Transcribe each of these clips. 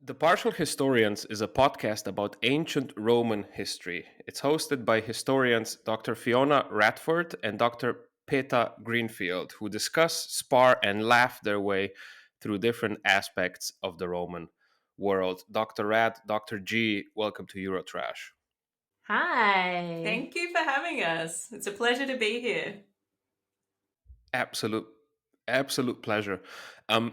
The Partial Historians is a podcast about ancient Roman history. It's hosted by historians Dr. Fiona Radford and Dr. Peta Greenfield, who discuss, spar, and laugh their way through different aspects of the Roman world. Dr. Rad, Dr. G, welcome to Eurotrash. Hi. Thank you for having us. It's a pleasure to be here. Absolute, absolute pleasure.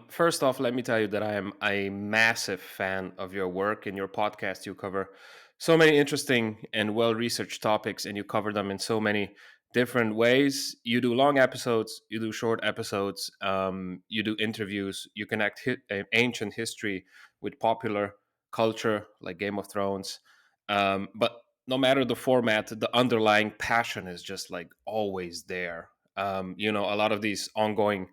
First off, let me tell you that I am a massive fan of your work and your podcast. You cover so many interesting and well researched topics, and you cover them in so many different ways. You do long episodes, you do short episodes, you do interviews, you connect ancient history with popular culture like Game of Thrones. But no matter the format, the underlying passion is just like always there. A lot of these ongoing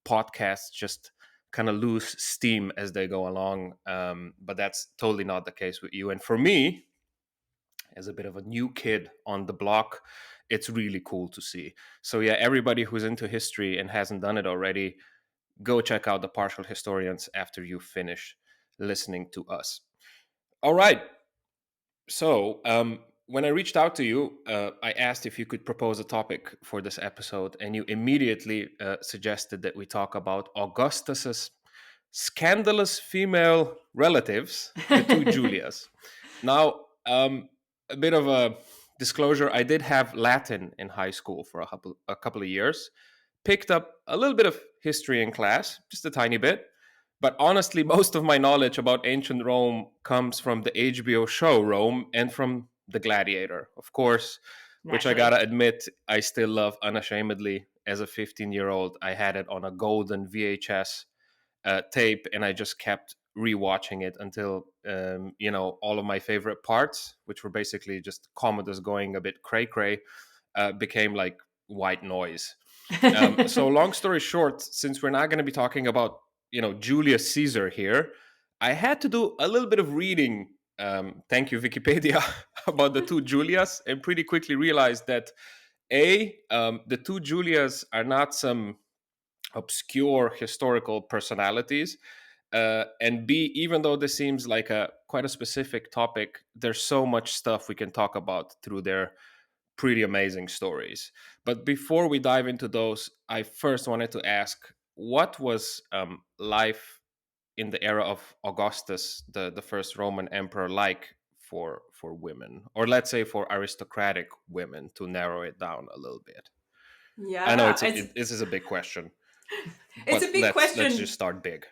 podcasts just kind of lose steam as they go along, but that's totally not the case with you. And for me, as a bit of a new kid on the block, it's really cool to see. So yeah, everybody who's into history and hasn't done it already, go check out the Partial Historians after you finish listening to us. All right. So, when I reached out to you, I asked if you could propose a topic for this episode, and you immediately suggested that we talk about Augustus's scandalous female relatives, the two Julias. Now, a bit of a disclosure: I did have Latin in high school for a couple of years. Picked up a little bit of history in class, just a tiny bit. But honestly, most of my knowledge about ancient Rome comes from the HBO show Rome and from The Gladiator, of course, which I gotta Naturally. admit, I still love unashamedly. As a 15-year-old, I had it on a golden VHS tape, and I just kept rewatching it until all of my favorite parts, which were basically just Commodus going a bit cray cray, became like white noise. So long story short, since we're not going to be talking about Julius Caesar here, I had to do a little bit of reading. Thank you, Wikipedia, about the two Julias, and pretty quickly realized that the two Julias are not some obscure historical personalities, and B, even though this seems like a quite a specific topic, there's so much stuff we can talk about through their pretty amazing stories. But before we dive into those, I first wanted to ask, what was life in the era of Augustus, the first Roman emperor, like for women, or let's say for aristocratic women, to narrow it down a little bit? I know Yeah, this is a big question, it's but a big let's just question. start big.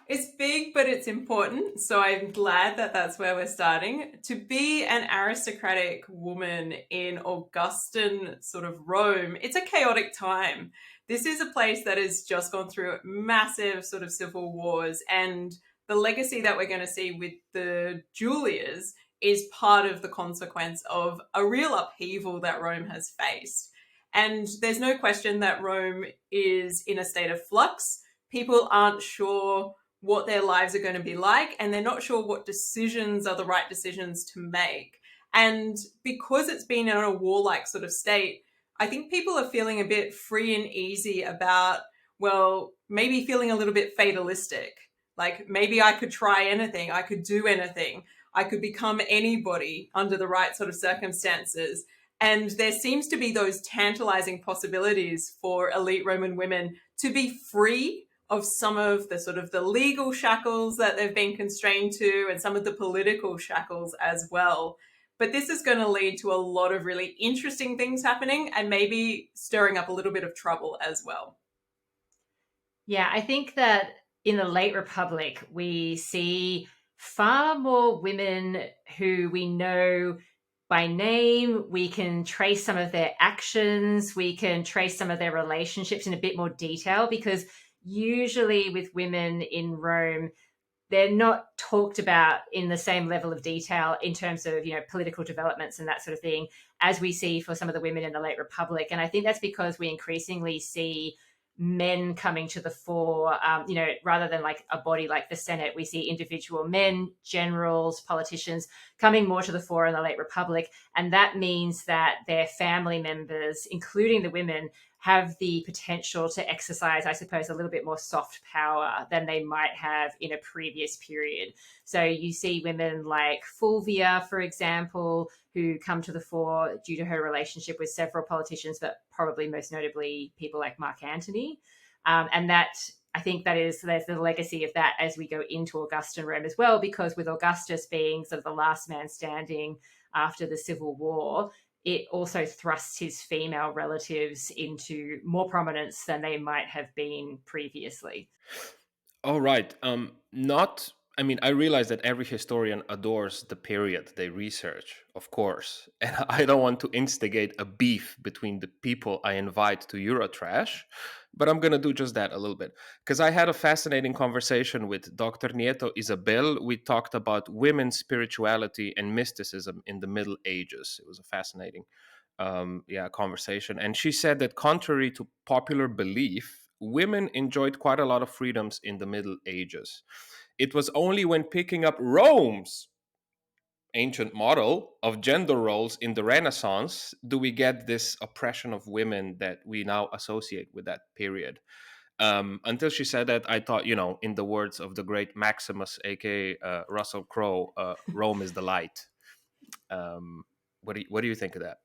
It's big, but it's important. So I'm glad that that's where we're starting. To be an aristocratic woman in Augustan sort of Rome, it's a chaotic time. This is a place that has just gone through massive sort of civil wars, and the legacy that we're going to see with the Julias is part of the consequence of a real upheaval that Rome has faced. And there's no question that Rome is in a state of flux. People aren't sure what their lives are going to be like, and they're not sure what decisions are the right decisions to make. And because it's been in a warlike sort of state, I think people are feeling a bit free and easy about, well, maybe feeling a little bit fatalistic. Like maybe I could try anything, I could do anything, I could become anybody under the right sort of circumstances. And there seems to be those tantalizing possibilities for elite Roman women to be free of some of the sort of the legal shackles that they've been constrained to and some of the political shackles as well. But this is going to lead to a lot of really interesting things happening and maybe stirring up a little bit of trouble as well. Yeah, I think that in the late Republic, we see far more women who we know by name. We can trace some of their actions. We can trace some of their relationships in a bit more detail because usually with women in Rome, they're not talked about in the same level of detail in terms of political developments and that sort of thing as we see for some of the women in the late Republic. And I think that's because we increasingly see men coming to the fore, rather than like a body like the Senate. We see individual men, generals, politicians coming more to the fore in the late Republic. And that means that their family members, including the women, have the potential to exercise, I suppose, a little bit more soft power than they might have in a previous period. So you see women like Fulvia, for example, who come to the fore due to her relationship with several politicians, but probably most notably people like Mark Antony. And that, I think there's the legacy of that as we go into Augustan Rome as well, because with Augustus being sort of the last man standing after the Civil War, it also thrusts his female relatives into more prominence than they might have been previously. All right. Not. I mean, I realize that every historian adores the period they research, of course, and I don't want to instigate a beef between the people I invite to Eurotrash, but I'm gonna do just that a little bit because I had a fascinating conversation with Dr. Nieto Isabel. We talked about women's spirituality and mysticism in the Middle Ages. It was a fascinating conversation. And she said that contrary to popular belief, women enjoyed quite a lot of freedoms in the Middle Ages. It was only when picking up Rome's ancient model of gender roles in the Renaissance do we get this oppression of women that we now associate with that period. Until she said that, I thought, in the words of the great Maximus, aka Russell Crowe, Rome is the light. What do you think of that?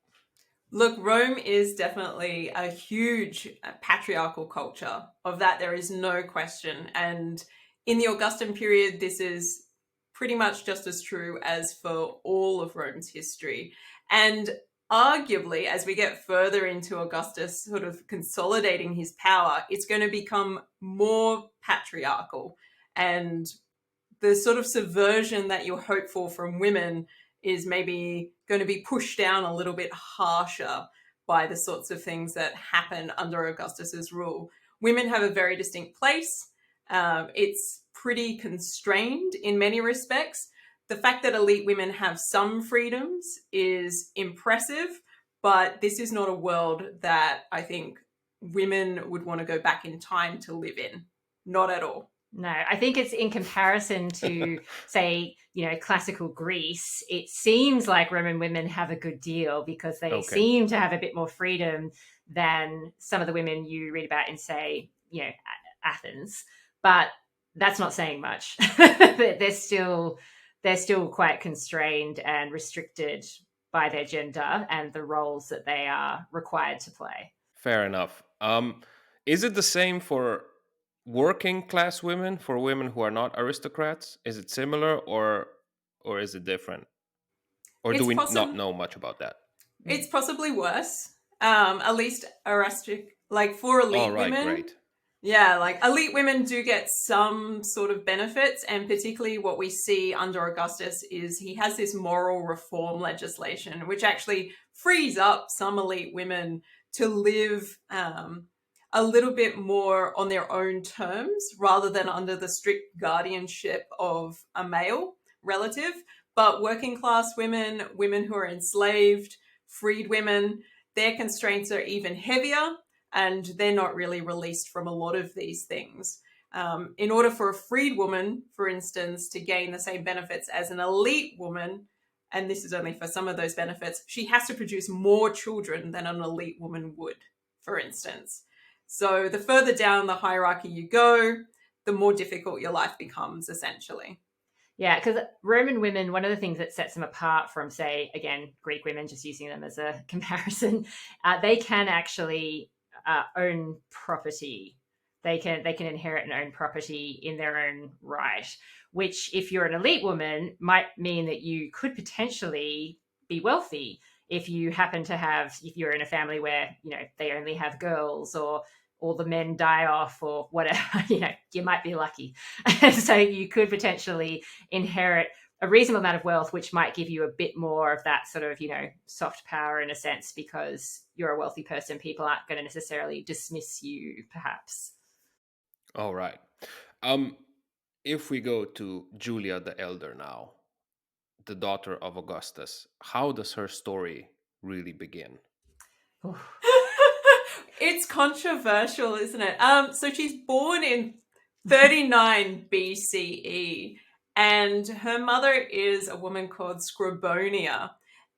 Look, Rome is definitely a huge patriarchal culture. Of that, there is no question. And in the Augustan period, this is pretty much just as true as for all of Rome's history. And arguably, as we get further into Augustus sort of consolidating his power, it's going to become more patriarchal. And the sort of subversion that you hope for from women is maybe going to be pushed down a little bit harsher by the sorts of things that happen under Augustus's rule. Women have a very distinct place. It's pretty constrained in many respects. The fact that elite women have some freedoms is impressive, but this is not a world that I think women would want to go back in time to live in. Not at all. No, I think it's in comparison to, say, classical Greece, it seems like Roman women have a good deal because they seem to have a bit more freedom than some of the women you read about in, say, Athens. But that's not saying much. they're still quite constrained and restricted by their gender and the roles that they are required to play. Fair enough. Is it the same for working class women, for women who are not aristocrats? Is it similar or is it different? Or do we not know much about that? It's possibly worse. At least for elite women. Great. Yeah, like elite women do get some sort of benefits, and particularly what we see under Augustus is he has this moral reform legislation, which actually frees up some elite women to live a little bit more on their own terms rather than under the strict guardianship of a male relative. But working class women, women who are enslaved, freed women, their constraints are even heavier, and they're not really released from a lot of these things. In order for a freed woman, for instance, to gain the same benefits as an elite woman, and this is only for some of those benefits, she has to produce more children than an elite woman would, for instance. So the further down the hierarchy you go, the more difficult your life becomes, essentially. Yeah, because Roman women, one of the things that sets them apart from, say, again, Greek women, just using them as a comparison, they can actually own property. They can inherit and own property in their own right, which, if you're an elite woman, might mean that you could potentially be wealthy if you happen to have, if you're in a family where, they only have girls, or all the men die off, or whatever, you might be lucky. So you could potentially inherit a reasonable amount of wealth, which might give you a bit more of that sort of, soft power in a sense, because you're a wealthy person. People aren't going to necessarily dismiss you, perhaps. All right. If we go to Julia the Elder now, the daughter of Augustus, how does her story really begin? It's controversial, isn't it? So she's born in 39 BCE, and her mother is a woman called Scribonia.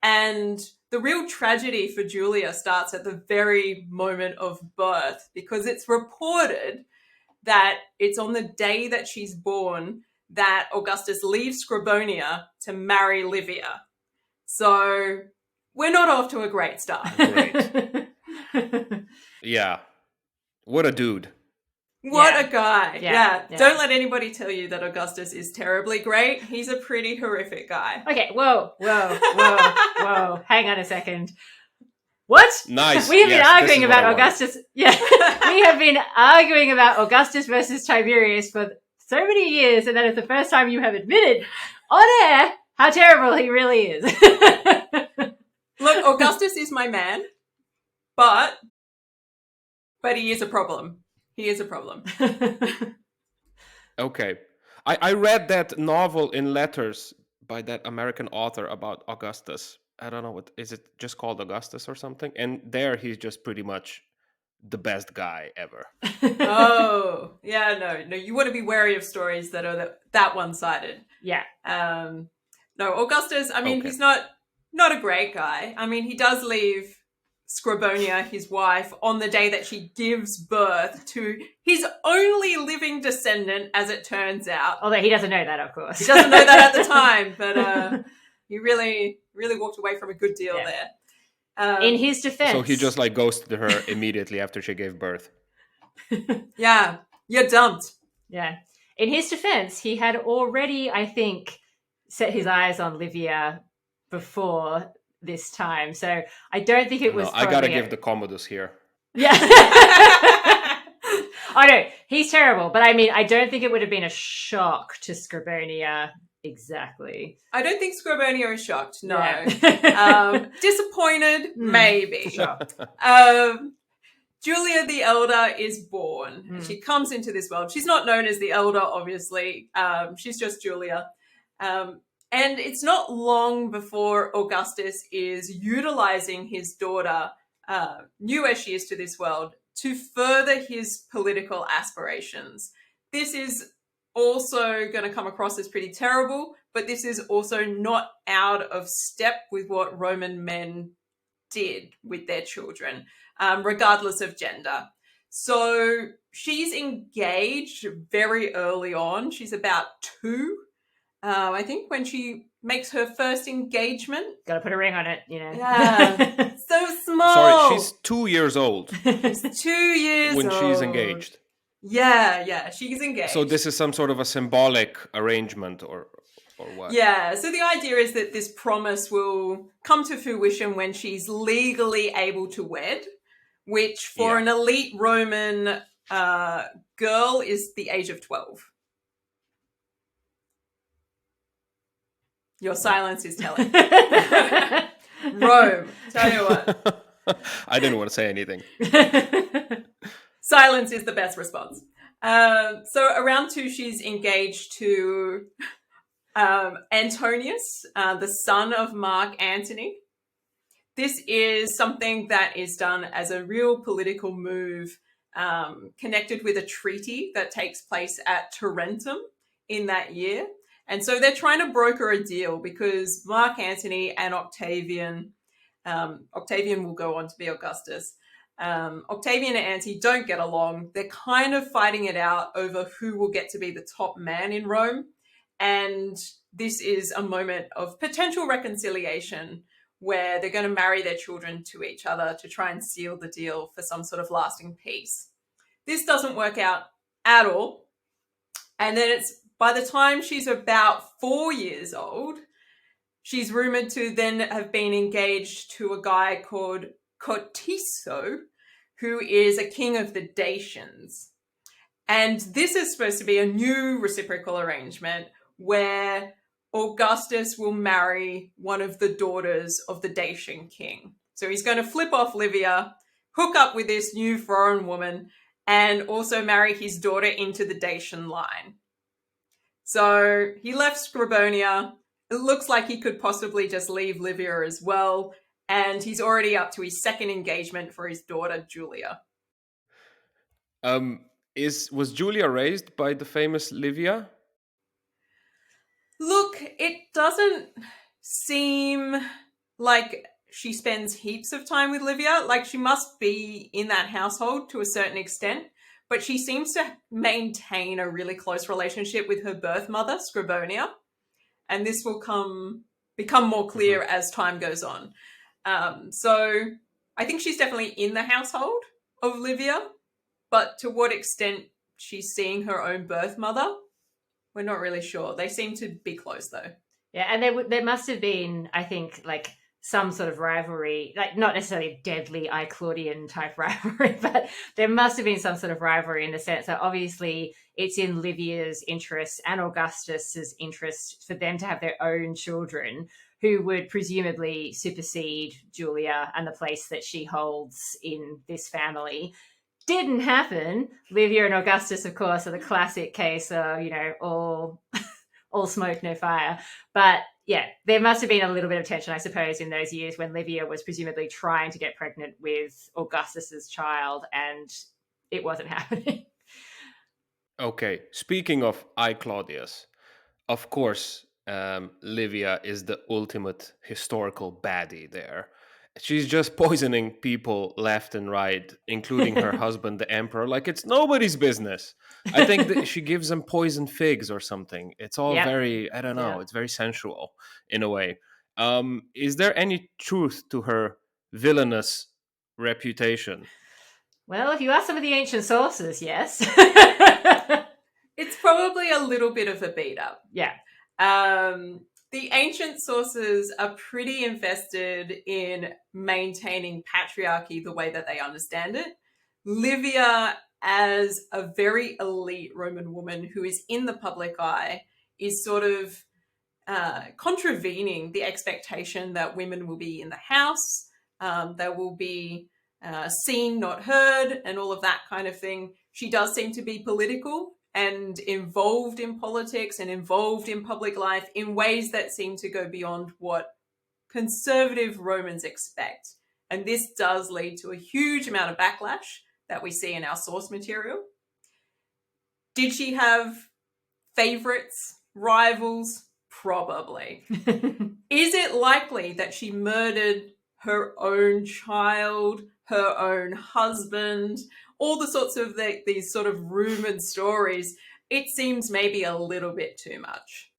And the real tragedy for Julia starts at the very moment of birth, because it's reported that it's on the day that she's born that Augustus leaves Scribonia to marry Livia. So we're not off to a great start. Great. Yeah. What a dude. What Yeah. a guy. Yeah. Don't let anybody tell you that Augustus is terribly great. He's a pretty horrific guy. Okay, whoa. Hang on a second. What? Nice. We have been Yes, arguing about Augustus. Yeah. We have been arguing about Augustus versus Tiberius for so many years, and that is the first time you have admitted on air how terrible he really is. Look, Augustus is my man, but he is a problem. He is a problem. Okay. I read that novel in letters by that American author about Augustus. I don't know, what is it, just called Augustus or something? And there he's just pretty much the best guy ever. Oh, yeah, no, you want to be wary of stories that are that one-sided. Yeah. No, Augustus, I mean, Okay. he's not a great guy. I mean, he does leave Scribonia, his wife, on the day that she gives birth to his only living descendant, as it turns out. Although he doesn't know that, of course. He doesn't know that at the time, but he really, really walked away from a good deal there. In his defense. So he just like ghosted her immediately after she gave birth. Yeah, you're dumped. Yeah. In his defense, he had already, I think, set his eyes on Livia before this time. So I don't think it was. I gotta give the Commodus here. Yeah. Oh no, he's terrible. But I mean, I don't think it would have been a shock to Scribonia exactly. I don't think Scribonia is shocked. No. Yeah. Disappointed, maybe. Sure. Julia the Elder is born. She comes into this world. She's not known as the Elder, obviously. She's just Julia. And it's not long before Augustus is utilizing his daughter, new as she is to this world, to further his political aspirations. This is also going to come across as pretty terrible, but this is also not out of step with what Roman men did with their children, regardless of gender. So she's engaged very early on. She's about 2. I think when she makes her first engagement. Gotta put a ring on it, you know. Yeah. So small. Sorry, she's 2 years old. She's 2 years when old. she's engaged. Yeah, she's engaged. So this is some sort of a symbolic arrangement or what? Yeah, so the idea is that this promise will come to fruition when she's legally able to wed, which for an elite Roman girl is the age of 12. Your silence is telling. Rome, tell you what. I didn't want to say anything. Silence is the best response. So around 2, she's engaged to Antonius, the son of Mark Antony. This is something that is done as a real political move, connected with a treaty that takes place at Tarentum in that year. And so they're trying to broker a deal because Mark Antony and Octavian will go on to be Augustus. Octavian and Antony don't get along. They're kind of fighting it out over who will get to be the top man in Rome. And this is a moment of potential reconciliation where they're going to marry their children to each other to try and seal the deal for some sort of lasting peace. This doesn't work out at all. And then it's by the time she's about 4 years old, she's rumored to then have been engaged to a guy called Cotiso, who is a king of the Dacians. And this is supposed to be a new reciprocal arrangement where Augustus will marry one of the daughters of the Dacian king. So he's going to flip off Livia, hook up with this new foreign woman, and also marry his daughter into the Dacian line. So he left Scribonia. It looks like he could possibly just leave Livia as well. And he's already up to his second engagement for his daughter, Julia. Was Julia raised by the famous Livia? Look, it doesn't seem like she spends heaps of time with Livia. Like she must be in that household to a certain extent, but she seems to maintain a really close relationship with her birth mother, Scribonia. And this will become more clear as time goes on. So I think she's definitely in the household of Livia, but to what extent she's seeing her own birth mother, we're not really sure. They seem to be close though. Yeah, and there must have been, I think, like some sort of rivalry, like not necessarily a deadly Claudian type rivalry, but there must have been some sort of rivalry in the sense that obviously it's in Livia's interest and Augustus's interest for them to have their own children who would presumably supersede Julia and the place that she holds in this family. Didn't happen. Livia and Augustus, of course, are the classic case of, all smoke, no fire. But yeah, there must have been a little bit of tension, I suppose, in those years when Livia was presumably trying to get pregnant with Augustus's child and it wasn't happening. Okay, speaking of I Claudius, of course, Livia is the ultimate historical baddie there. She's just poisoning people left and right, including her husband, the emperor, like it's nobody's business. I think that she gives them poison figs or something. It's all Yep. very, I don't know, Yep. it's very sensual in a way. Is there any truth to her villainous reputation? Well, if you ask some of the ancient sources, yes. It's probably a little bit of a beat up. Yeah. The ancient sources are pretty invested in maintaining patriarchy the way that they understand it. Livia, as a very elite Roman woman who is in the public eye, is sort of contravening the expectation that women will be in the house, they will be seen, not heard, and all of that kind of thing. She does seem to be political and involved in politics and involved in public life in ways that seem to go beyond what conservative Romans expect. And this does lead to a huge amount of backlash that we see in our source material. Did she have favorites, rivals? Probably. Is it likely that she murdered her own child, her own husband, all the sorts of these sort of rumored stories? It seems maybe a little bit too much.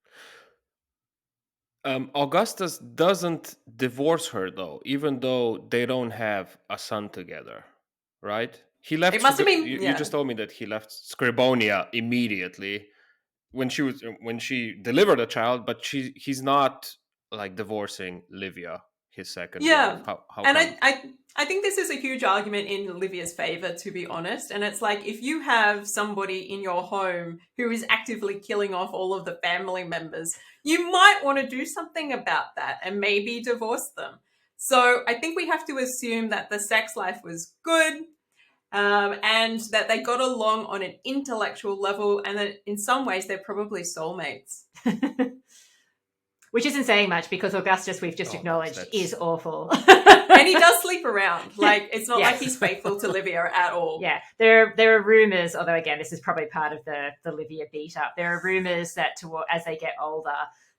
Augustus doesn't divorce her though, even though they don't have a son together, right? He left. It must have been, You just told me that he left Scribonia immediately when she delivered a child, but he's not like divorcing Livia, his second wife. How and come? I think this is a huge argument in Livia's favor, to be honest. And it's like, if you have somebody in your home who is actively killing off all of the family members, you might want to do something about that and maybe divorce them. So I think we have to assume that the sex life was good, and that they got along on an intellectual level, and that in some ways they're probably soulmates. Which isn't saying much because Augustus, we've just acknowledged, is awful. And he does sleep around. Like, it's not like he's faithful to Livia at all. Yeah, there are rumors, although again, this is probably part of the Livia beat up. There are rumors that as they get older,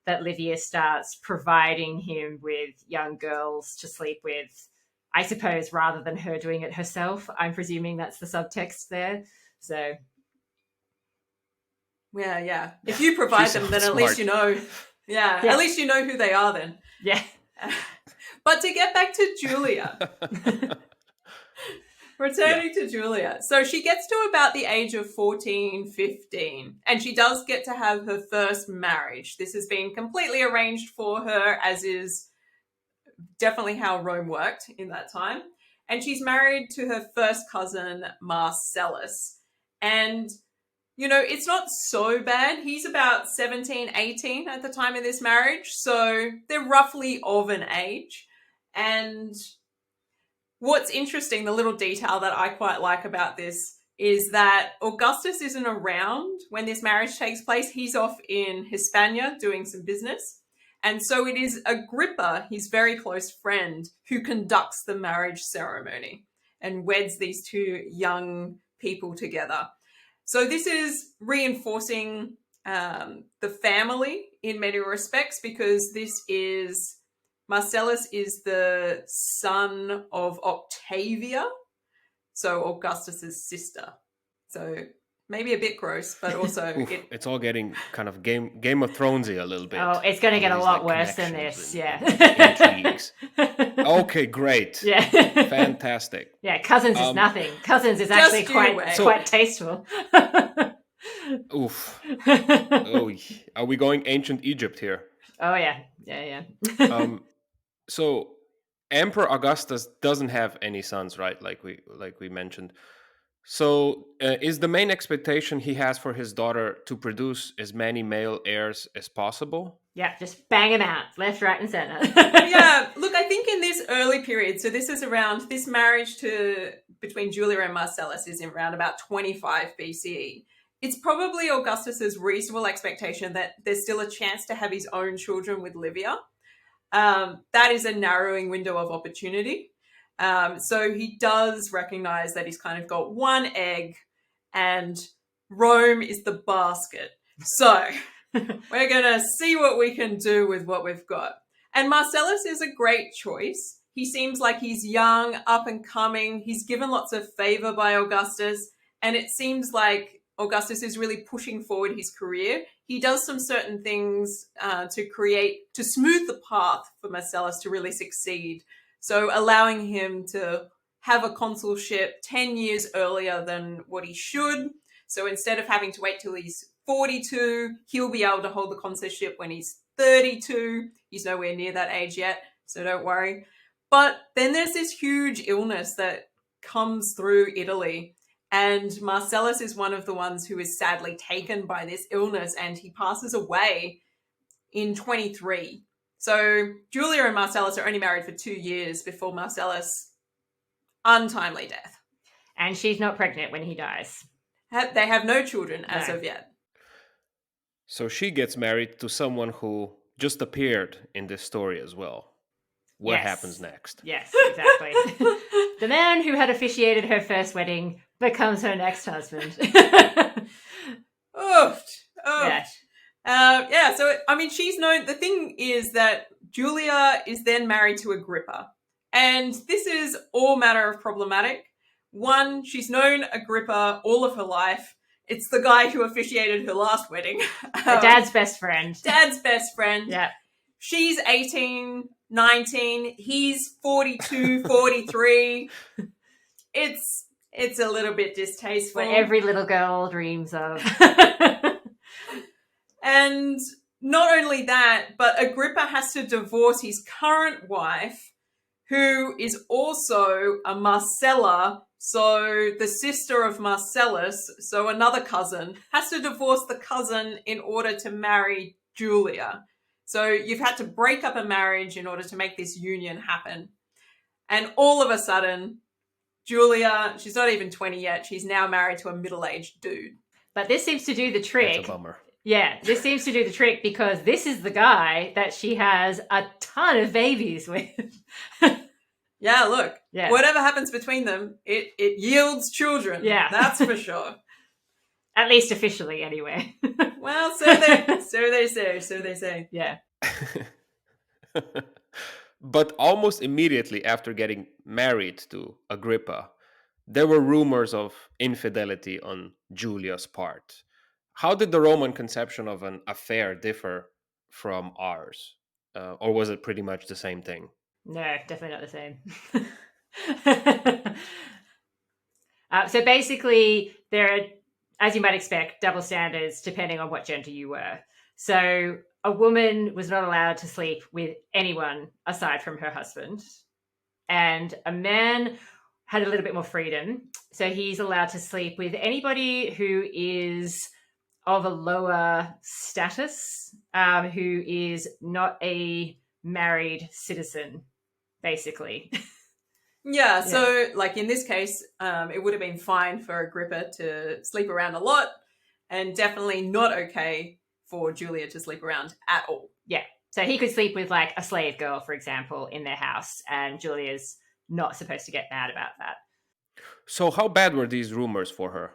that Livia starts providing him with young girls to sleep with, I suppose, rather than her doing it herself. I'm presuming that's the subtext there. So, yeah. If you provide them, then at least you know. Yeah, at least you know who they are then. Yeah. But to get back to Julia, returning to Julia. So she gets to about the age of 14, 15, and she does get to have her first marriage. This has been completely arranged for her, as is definitely how Rome worked in that time. And she's married to her first cousin, Marcellus. And it's not so bad. He's about 17, 18 at the time of this marriage. So they're roughly of an age. And what's interesting, the little detail that I quite like about this, is that Augustus isn't around when this marriage takes place. He's off in Hispania doing some business. And so it is Agrippa, his very close friend, who conducts the marriage ceremony and weds these two young people together. So this is reinforcing the family in many respects, because this is Marcellus is the son of Octavia, so Augustus's sister. So maybe a bit gross, but also Oof, it's all getting kind of Game of Thronesy a little bit. Oh, it's going to All get a these, lot like, worse than connections this. Yeah. and intrigues. Okay, great. Yeah. Fantastic. Yeah, Cousins is nothing. Cousins is Just actually you wait. quite tasteful. Oof. Oh, are we going ancient Egypt here? Oh yeah. Yeah. So Emperor Augustus doesn't have any sons, right? Like we mentioned. So is the main expectation he has for his daughter to produce as many male heirs as possible? Yeah, just bang him out, left, right, and center. Yeah, look, I think in this early period, so this is around, this marriage between Julia and Marcellus is in around about 25 BCE. It's probably Augustus's reasonable expectation that there's still a chance to have his own children with Livia. That is a narrowing window of opportunity. So he does recognize that he's kind of got one egg and Rome is the basket. So we're going to see what we can do with what we've got. And Marcellus is a great choice. He seems like he's young, up and coming. He's given lots of favor by Augustus. And it seems like Augustus is really pushing forward his career. He does some certain things to smooth the path for Marcellus to really succeed. So allowing him to have a consulship 10 years earlier than what he should. So instead of having to wait till he's 42, he'll be able to hold the consulship when he's 32. He's nowhere near that age yet, so don't worry. But then there's this huge illness that comes through Italy. And Marcellus is one of the ones who is sadly taken by this illness, and he passes away in 23. So Julia and Marcellus are only married for 2 years before Marcellus' untimely death. And she's not pregnant when he dies. They have no children as of yet. So she gets married to someone who just appeared in this story as well. What happens next? Yes, exactly. The man who had officiated her first wedding becomes her next husband. So, I mean, she's known. The thing is that Julia is then married to Agrippa. And this is all manner of problematic. One, she's known Agrippa all of her life. It's the guy who officiated her last wedding. Her dad's best friend. Dad's best friend. Yeah. She's 18, 19. He's 42, 43. It's a little bit distasteful. What every little girl dreams of. And not only that, but Agrippa has to divorce his current wife, who is also a Marcella, so the sister of Marcellus, so another cousin, has to divorce the cousin in order to marry Julia. So you've had to break up a marriage in order to make this union happen. And all of a sudden, Julia, she's not even 20 yet, she's now married to a middle-aged dude. But this seems to do the trick. That's a bummer. Yeah, this seems to do the trick because this is the guy that she has a ton of babies with. Yeah, look, whatever happens between them, it yields children. Yeah. That's for sure. At least officially, anyway. Well, so they say. Yeah. But almost immediately after getting married to Agrippa, there were rumors of infidelity on Julia's part. How did the Roman conception of an affair differ from ours? Or was it pretty much the same thing? No, definitely not the same. So basically, there are, as you might expect, double standards depending on what gender you were. So a woman was not allowed to sleep with anyone aside from her husband. And a man had a little bit more freedom. So he's allowed to sleep with anybody who is of a lower status, who is not a married citizen, basically. Yeah, so like in this case, it would have been fine for Agrippa to sleep around a lot and definitely not okay for Julia to sleep around at all. Yeah, so he could sleep with like a slave girl, for example, in their house, and Julia's not supposed to get mad about that. So how bad were these rumors for her?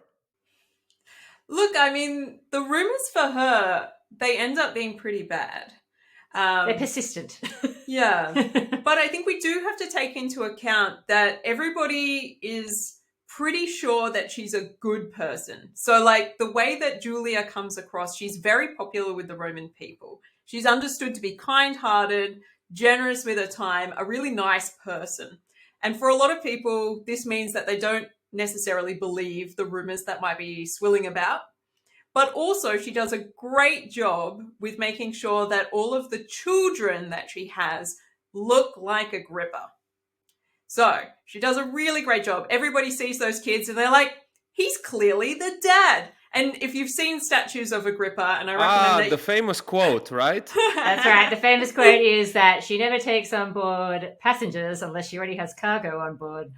Look, I mean, the rumors for her, they end up being pretty bad. They're persistent. Yeah. But I think we do have to take into account that everybody is pretty sure that she's a good person. So, like, the way that Julia comes across, she's very popular with the Roman people. She's understood to be kind-hearted, generous with her time, a really nice person. And for a lot of people, this means that they don't necessarily believe the rumors that might be swilling about. But also, she does a great job with making sure that all of the children that she has look like Agrippa. So, she does a really great job. Everybody sees those kids and they're like, he's clearly the dad. And if you've seen statues of Agrippa, and I recommend that... the famous quote, right? That's right. The famous quote is that she never takes on board passengers unless she already has cargo on board.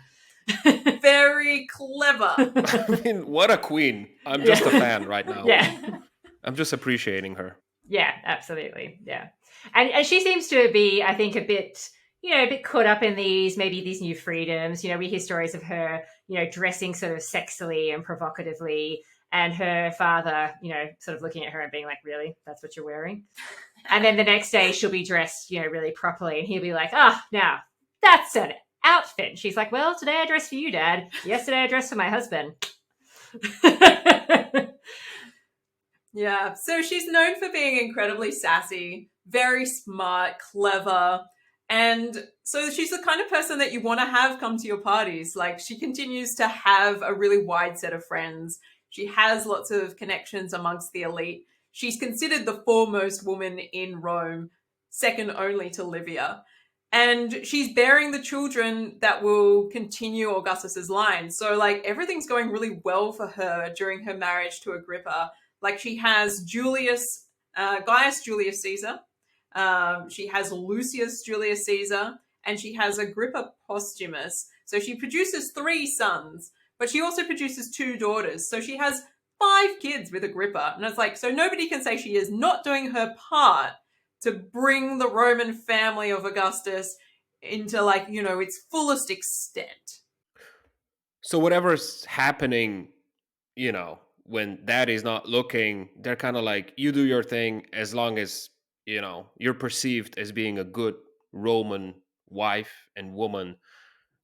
Very clever. I mean, what a queen. I'm just a fan right now. Yeah. I'm just appreciating her. Yeah, absolutely. Yeah. And she seems to be, I think, a bit caught up in these new freedoms. We hear stories of her, dressing sort of sexily and provocatively, and her father, sort of looking at her and being like, really? That's what you're wearing? And then the next day she'll be dressed, really properly, and he'll be like, now that's an outfit. And she's like, well, today I dressed for you, Dad. Yesterday I dressed for my husband. Yeah, so she's known for being incredibly sassy, very smart, clever, and so she's the kind of person that you want to have come to your parties. Like, she continues to have a really wide set of friends. She has lots of connections amongst the elite. She's considered the foremost woman in Rome, second only to Livia. And she's bearing the children that will continue Augustus's line. So, like, everything's going really well for her during her marriage to Agrippa. Like, she has Gaius Julius Caesar, she has Lucius Julius Caesar, and she has Agrippa Posthumus. So she produces 3 sons, but she also produces 2 daughters. So she has 5 kids with Agrippa. And it's like, so nobody can say she is not doing her part to bring the Roman family of Augustus into, like, its fullest extent. So whatever's happening, when dad is not looking, they're kind of like, you do your thing as long as, you're perceived as being a good Roman wife and woman.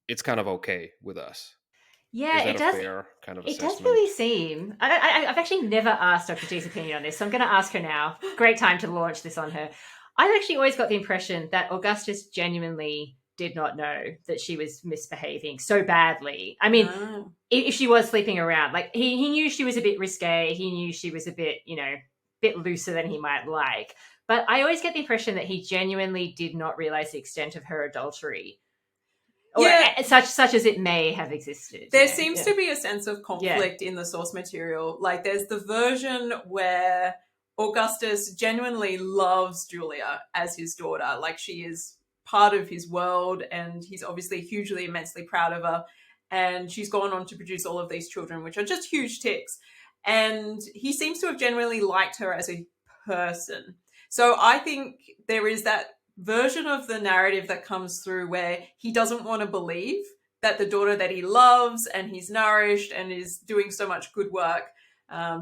It's kind of okay with us. Yeah, Is that it does. Fair kind of It assessment? does really seem. I've actually never asked Dr. G's opinion on this, so I'm going to ask her now. Great time to launch this on her. I've actually always got the impression that Augustus genuinely did not know that she was misbehaving so badly. I mean, if she was sleeping around, like, he knew she was a bit risque. He knew she was a bit, bit looser than he might like. But I always get the impression that he genuinely did not realize the extent of her adultery. Or such as it may have existed. There seems to be a sense of conflict in the source material. Like, there's the version where Augustus genuinely loves Julia as his daughter. Like, she is part of his world, and he's obviously hugely, immensely proud of her. And she's gone on to produce all of these children, which are just huge ticks. And he seems to have genuinely liked her as a person. So I think there is that version of the narrative that comes through where he doesn't want to believe that the daughter that he loves and he's nourished and is doing so much good work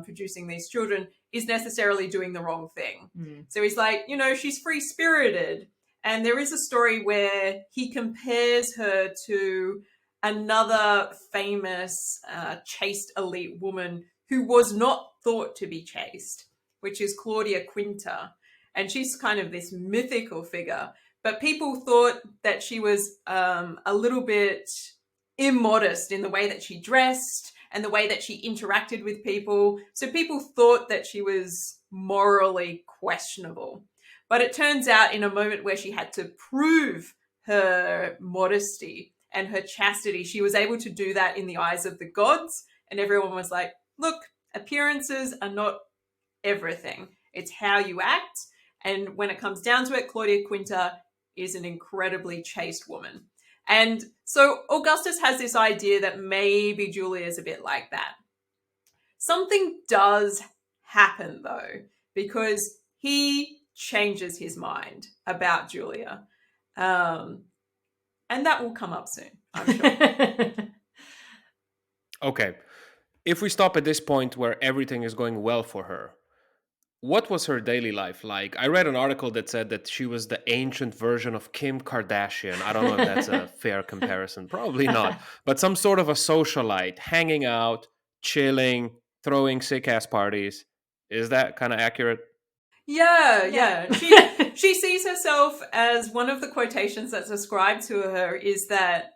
producing these children is necessarily doing the wrong thing. So he's like, she's free-spirited. And there is a story where he compares her to another famous chaste elite woman who was not thought to be chaste, which is Claudia Quinta. And she's kind of this mythical figure. But people thought that she was a little bit immodest in the way that she dressed and the way that she interacted with people. So people thought that she was morally questionable. But it turns out, in a moment where she had to prove her modesty and her chastity, she was able to do that in the eyes of the gods. And everyone was like, look, appearances are not everything. It's how you act. And when it comes down to it, Claudia Quinta is an incredibly chaste woman. And so Augustus has this idea that maybe Julia is a bit like that. Something does happen, though, because he changes his mind about Julia. And that will come up soon, I'm sure. Okay. If we stop at this point where everything is going well for her, what was her daily life like? I read an article that said that she was the ancient version of Kim Kardashian. I don't know if that's a fair comparison. Probably not. But some sort of a socialite, hanging out, chilling, throwing sick ass parties. Is that kind of accurate? Yeah, Yeah. yeah. She sees herself as one of the quotations that's ascribed to her is that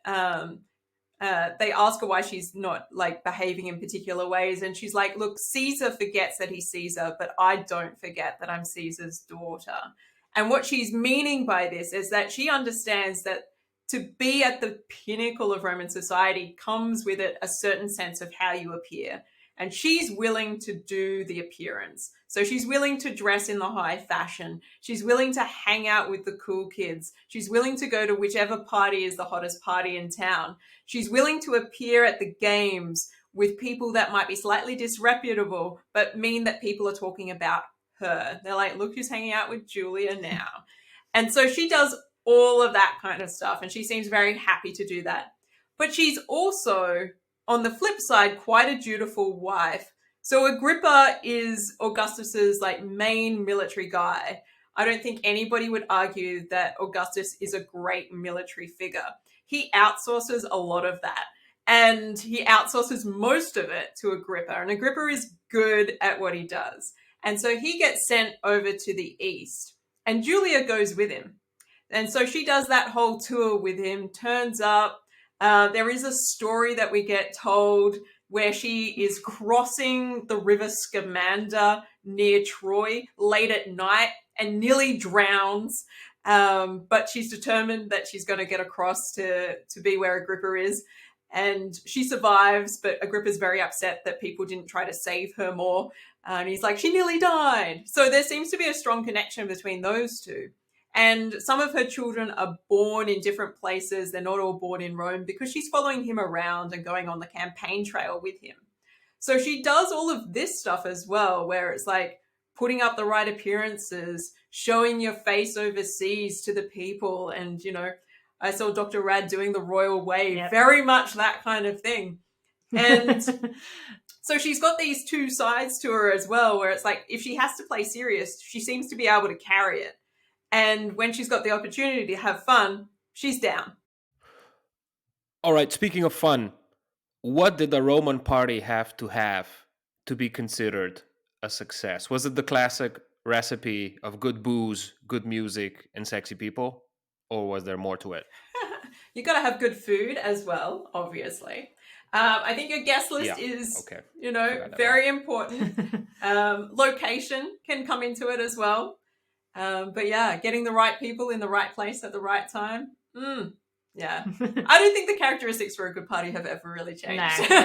they ask her why she's not like behaving in particular ways, and she's like, "Look, Caesar forgets that he's Caesar, but I don't forget that I'm Caesar's daughter." And what she's meaning by this is that she understands that to be at the pinnacle of Roman society comes with it a certain sense of how you appear. And she's willing to do the appearance. So she's willing to dress in the high fashion. She's willing to hang out with the cool kids. She's willing to go to whichever party is the hottest party in town. She's willing to appear at the games with people that might be slightly disreputable, but mean that people are talking about her. They're like, look who's hanging out with Julia now. And so she does all of that kind of stuff, and she seems very happy to do that. But she's also, on the flip side, quite a dutiful wife. So Agrippa is Augustus's like main military guy. I don't think anybody would argue that Augustus is a great military figure. He outsources a lot of that. And he outsources most of it to Agrippa. And Agrippa is good at what he does. And so he gets sent over to the east. And Julia goes with him. And so she does that whole tour with him, turns up. There is a story that we get told where she is crossing the river Scamander near Troy late at night and nearly drowns. But she's determined that she's going to get across to be where Agrippa is. And she survives, but Agrippa's very upset that people didn't try to save her more. And he's like, she nearly died. So there seems to be a strong connection between those two. And some of her children are born in different places. They're not all born in Rome because she's following him around and going on the campaign trail with him. So she does all of this stuff as well, where it's like putting up the right appearances, showing your face overseas to the people. And, you know, I saw Dr. Rad doing the royal wave, Yep. very much that kind of thing. And so she's got these two sides to her as well, where it's like if she has to play serious, she seems to be able to carry it. And when she's got the opportunity to have fun, she's down. All right, speaking of fun, what did the Roman party have to be considered a success? Was it the classic recipe of good booze, good music, and sexy people? Or was there more to it? You got to have good food as well, obviously. I think your guest list is, okay. very important. Location can come into it as well. But yeah, getting the right people in the right place at the right time. Yeah. I don't think the characteristics for a good party have ever really changed. No,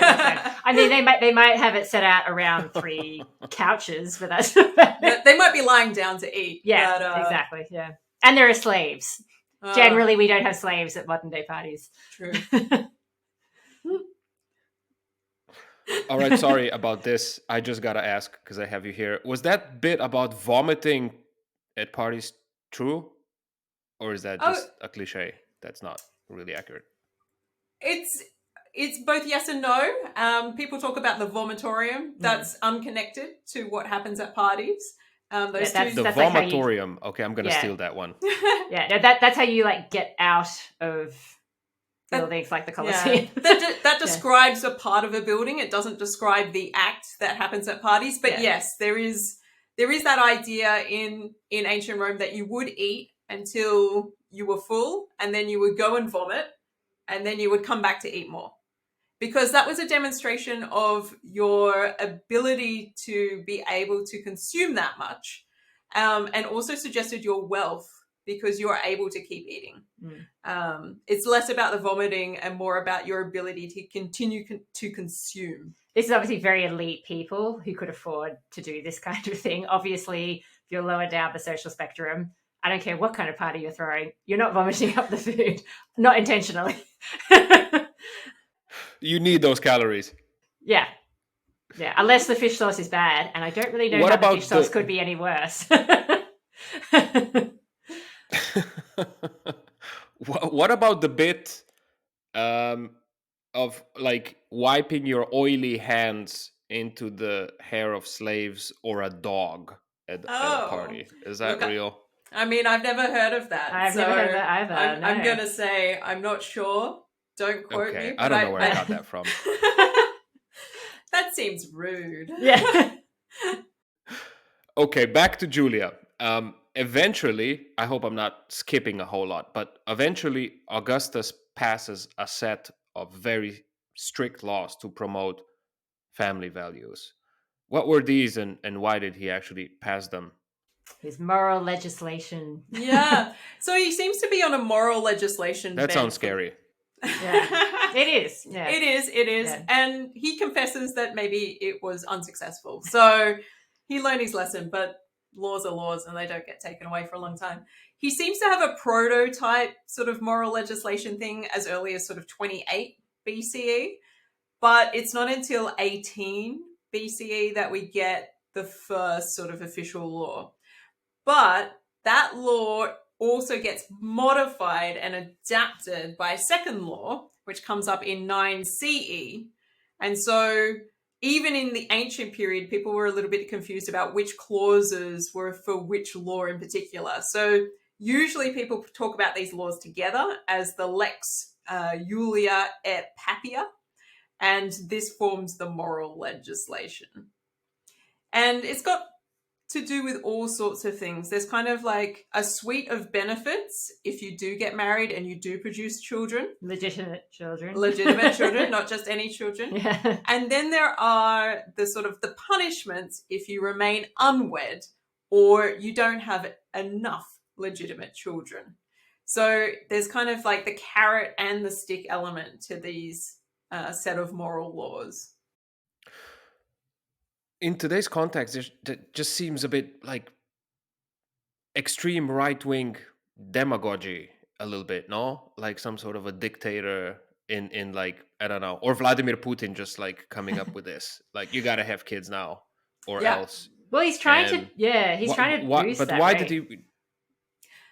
I mean, they might have it set out around 3 couches, but that's they might be lying down to eat. Yeah, but, exactly. Yeah, and there are slaves. Generally, we don't have slaves at modern day parties. True. All right, sorry about this. I just gotta ask because I have you here. Was that bit about vomiting at parties true, or is that just a cliche that's not really accurate? It's both yes and no. People talk about the vomitorium. That's unconnected to what happens at parties. The vomitorium. Okay, I'm gonna steal that one. Yeah, no, that's how you like get out of buildings like the Colosseum. Yeah. That describes a part of a building. It doesn't describe the act that happens at parties. But yes, there is that idea in ancient Rome that you would eat until you were full, and then you would go and vomit, and then you would come back to eat more. Because that was a demonstration of your ability to be able to consume that much, and also suggested your wealth because you're able to keep eating. It's less about the vomiting and more about your ability to continue to consume. This is obviously very elite people who could afford to do this kind of thing. Obviously, if you're lower down the social spectrum, I don't care what kind of party you're throwing, you're not vomiting up the food, not intentionally. You need those calories. Yeah, unless the fish sauce is bad, and I don't really know how the fish sauce could be any worse. What about the bit of like wiping your oily hands into the hair of slaves or a dog? at a party. Is that look, real? I mean, I've never heard of that. I've never heard of that either. I'm going to say I'm not sure. Don't quote me. I don't know where I got that from. That seems rude. Yeah. Okay, back to Julia. Eventually, I hope I'm not skipping a whole lot, but eventually Augustus passes a set of very strict laws to promote family values. What were these, and why did he actually pass them? His moral legislation. Yeah. So he seems to be on a moral legislation. That sounds scary. Yeah. It is. Yeah. It is. Yeah. And he confesses that maybe it was unsuccessful. So he learned his lesson, but laws are laws and they don't get taken away for a long time. He seems to have a prototype sort of moral legislation thing as early as sort of 28 BCE, but it's not until 18 BCE that we get the first sort of official law. But that law also gets modified and adapted by a second law, which comes up in 9 CE. And so even in the ancient period, people were a little bit confused about which clauses were for which law in particular. So usually people talk about these laws together as the Lex Julia et Papia, and this forms the moral legislation. And it's got to do with all sorts of things. There's kind of like a suite of benefits if you do get married and you do produce children. Legitimate children, not just any children. Yeah. And then there are the sort of the punishments if you remain unwed or you don't have enough legitimate children. So there's kind of like the carrot and the stick element to these set of moral laws. In today's context, it just seems a bit like extreme right-wing demagogy a little bit, no? Like some sort of a dictator in like, I don't know, or Vladimir Putin just like coming up with this. Like, you gotta have kids now or else. Well, he's trying to boost but that why rate. did he...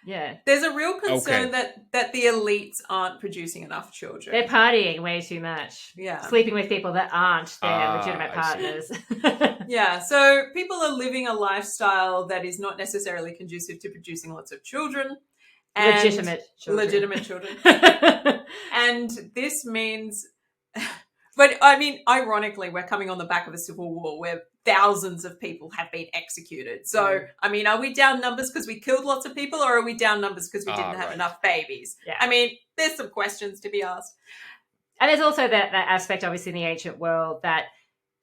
Yeah. There's a real concern Okay. that the elites aren't producing enough children. They're partying way too much. Yeah. Sleeping with people that aren't their legitimate I see. partners. Yeah, so people are living a lifestyle that is not necessarily conducive to producing lots of children. And legitimate children. And this means, but I mean, ironically, we're coming on the back of a civil war where thousands of people have been executed. So, I mean, are we down numbers because we killed lots of people, or are we down numbers because we didn't have enough babies? Yeah. I mean, there's some questions to be asked. And there's also that aspect, obviously, in the ancient world that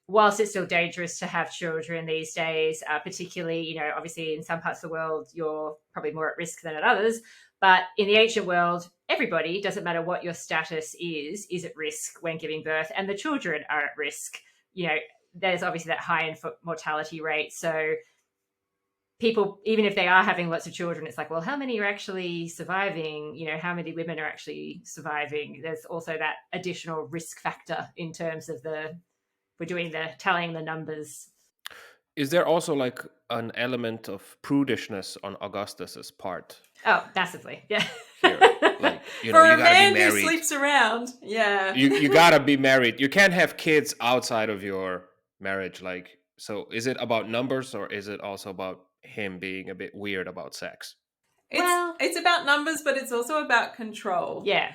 whilst it's still dangerous to have children these days, particularly, you know, obviously in some parts of the world, you're probably more at risk than at others. But in the ancient world, everybody, doesn't matter what your status is at risk when giving birth. And the children are at risk. You know, there's obviously that high infant mortality rate. So people, even if they are having lots of children, it's like, well, how many are actually surviving? You know, how many women are actually surviving? There's also that additional risk factor in terms of tallying the numbers. Is there also like an element of prudishness on Augustus's part? Oh, massively. Yeah. Here? Like, you know, For you a gotta man be who married. sleeps around, yeah. You gotta be married. You can't have kids outside of your marriage. Like, so is it about numbers or is it also about him being a bit weird about sex? It's about numbers, but it's also about control. Yeah.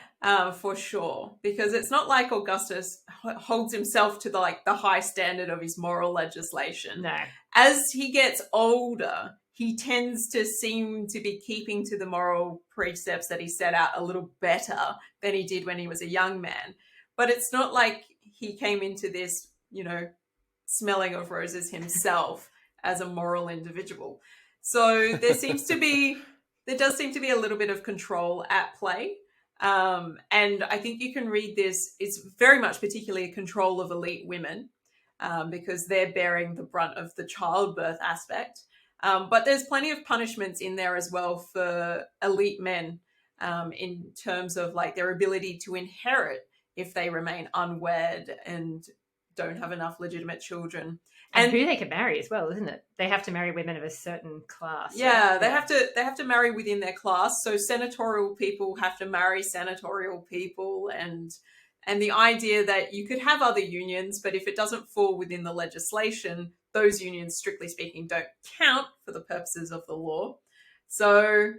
For sure. Because it's not like Augustus holds himself to the high standard of his moral legislation. No. As he gets older, he tends to seem to be keeping to the moral precepts that he set out a little better than he did when he was a young man. But it's not like he came into this, you know, smelling of roses himself as a moral individual. So there does seem to be a little bit of control at play. And I think you can read this, it's very much particularly a control of elite women because they're bearing the brunt of the childbirth aspect. But there's plenty of punishments in there as well for elite men in terms of like their ability to inherit if they remain unwed and don't have enough legitimate children. And who they can marry as well, isn't it? They have to marry women of a certain class. Yeah, right? they have to marry within their class. So senatorial people have to marry senatorial people, and And the idea that you could have other unions, but if it doesn't fall within the legislation, those unions, strictly speaking, don't count for the purposes of the law. So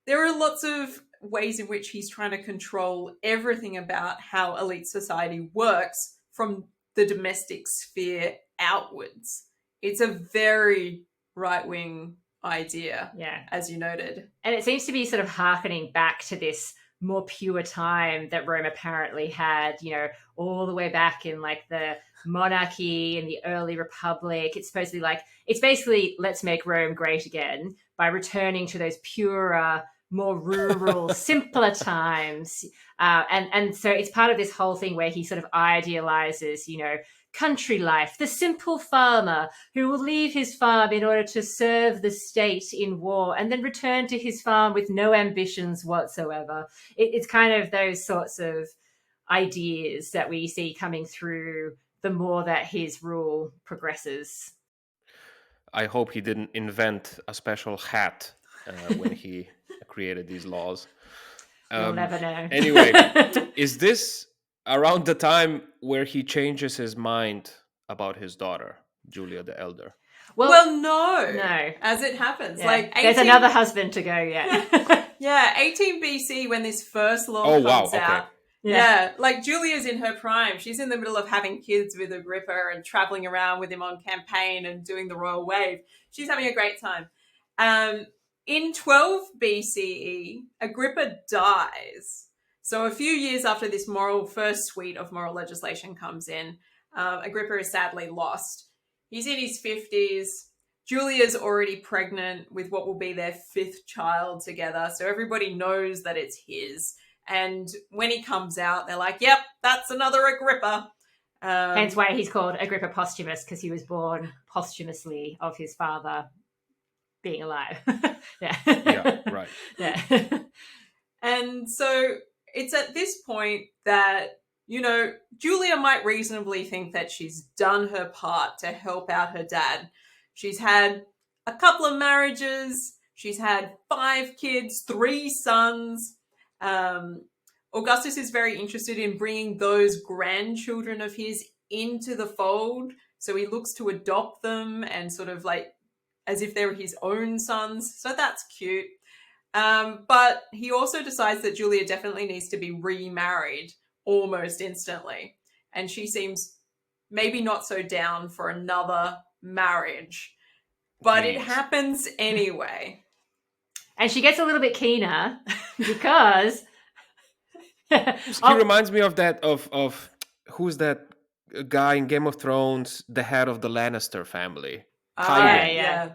there are lots of ways in which he's trying to control everything about how elite society works from the domestic sphere outwards. It's a very right-wing idea, as you noted. And it seems to be sort of hearkening back to this more pure time that Rome apparently had, all the way back in like the monarchy and the early republic. It's supposedly it's basically let's make Rome great again by returning to those purer, more rural, simpler times. And so it's part of this whole thing where he sort of idealizes, country life, the simple farmer who will leave his farm in order to serve the state in war and then return to his farm with no ambitions whatsoever. It's kind of those sorts of ideas that we see coming through the more that his rule progresses. I hope he didn't invent a special hat when he created these laws. We'll never know. Anyway, is this around the time where he changes his mind about his daughter, Julia the Elder? Well, no. As it happens. Yeah. There's another husband to go yet. Yeah, 18 BC when this first law comes out. Yeah, like Julia's in her prime. She's in the middle of having kids with Agrippa and traveling around with him on campaign and doing the royal wave. She's having a great time. In 12 BCE, Agrippa dies. So a few years after this first suite of moral legislation comes in, Agrippa is sadly lost. He's in his 50s. Julia's already pregnant with what will be their 5th child together. So everybody knows that it's his. And when he comes out, they're like, yep, that's another Agrippa. Hence why he's called Agrippa Posthumus, because he was born posthumously of his father being alive. Yeah, right. Yeah. And so it's at this point that, Julia might reasonably think that she's done her part to help out her dad. She's had a couple of marriages. She's had 5 kids, 3 sons. Augustus is very interested in bringing those grandchildren of his into the fold. So he looks to adopt them and sort of like as if they were his own sons. So that's cute. But he also decides that Julia definitely needs to be remarried almost instantly. And she seems maybe not so down for another marriage. But it happens anyway. And she gets a little bit keener because he reminds me of that of who's that guy in Game of Thrones, the head of the Lannister family. Yeah.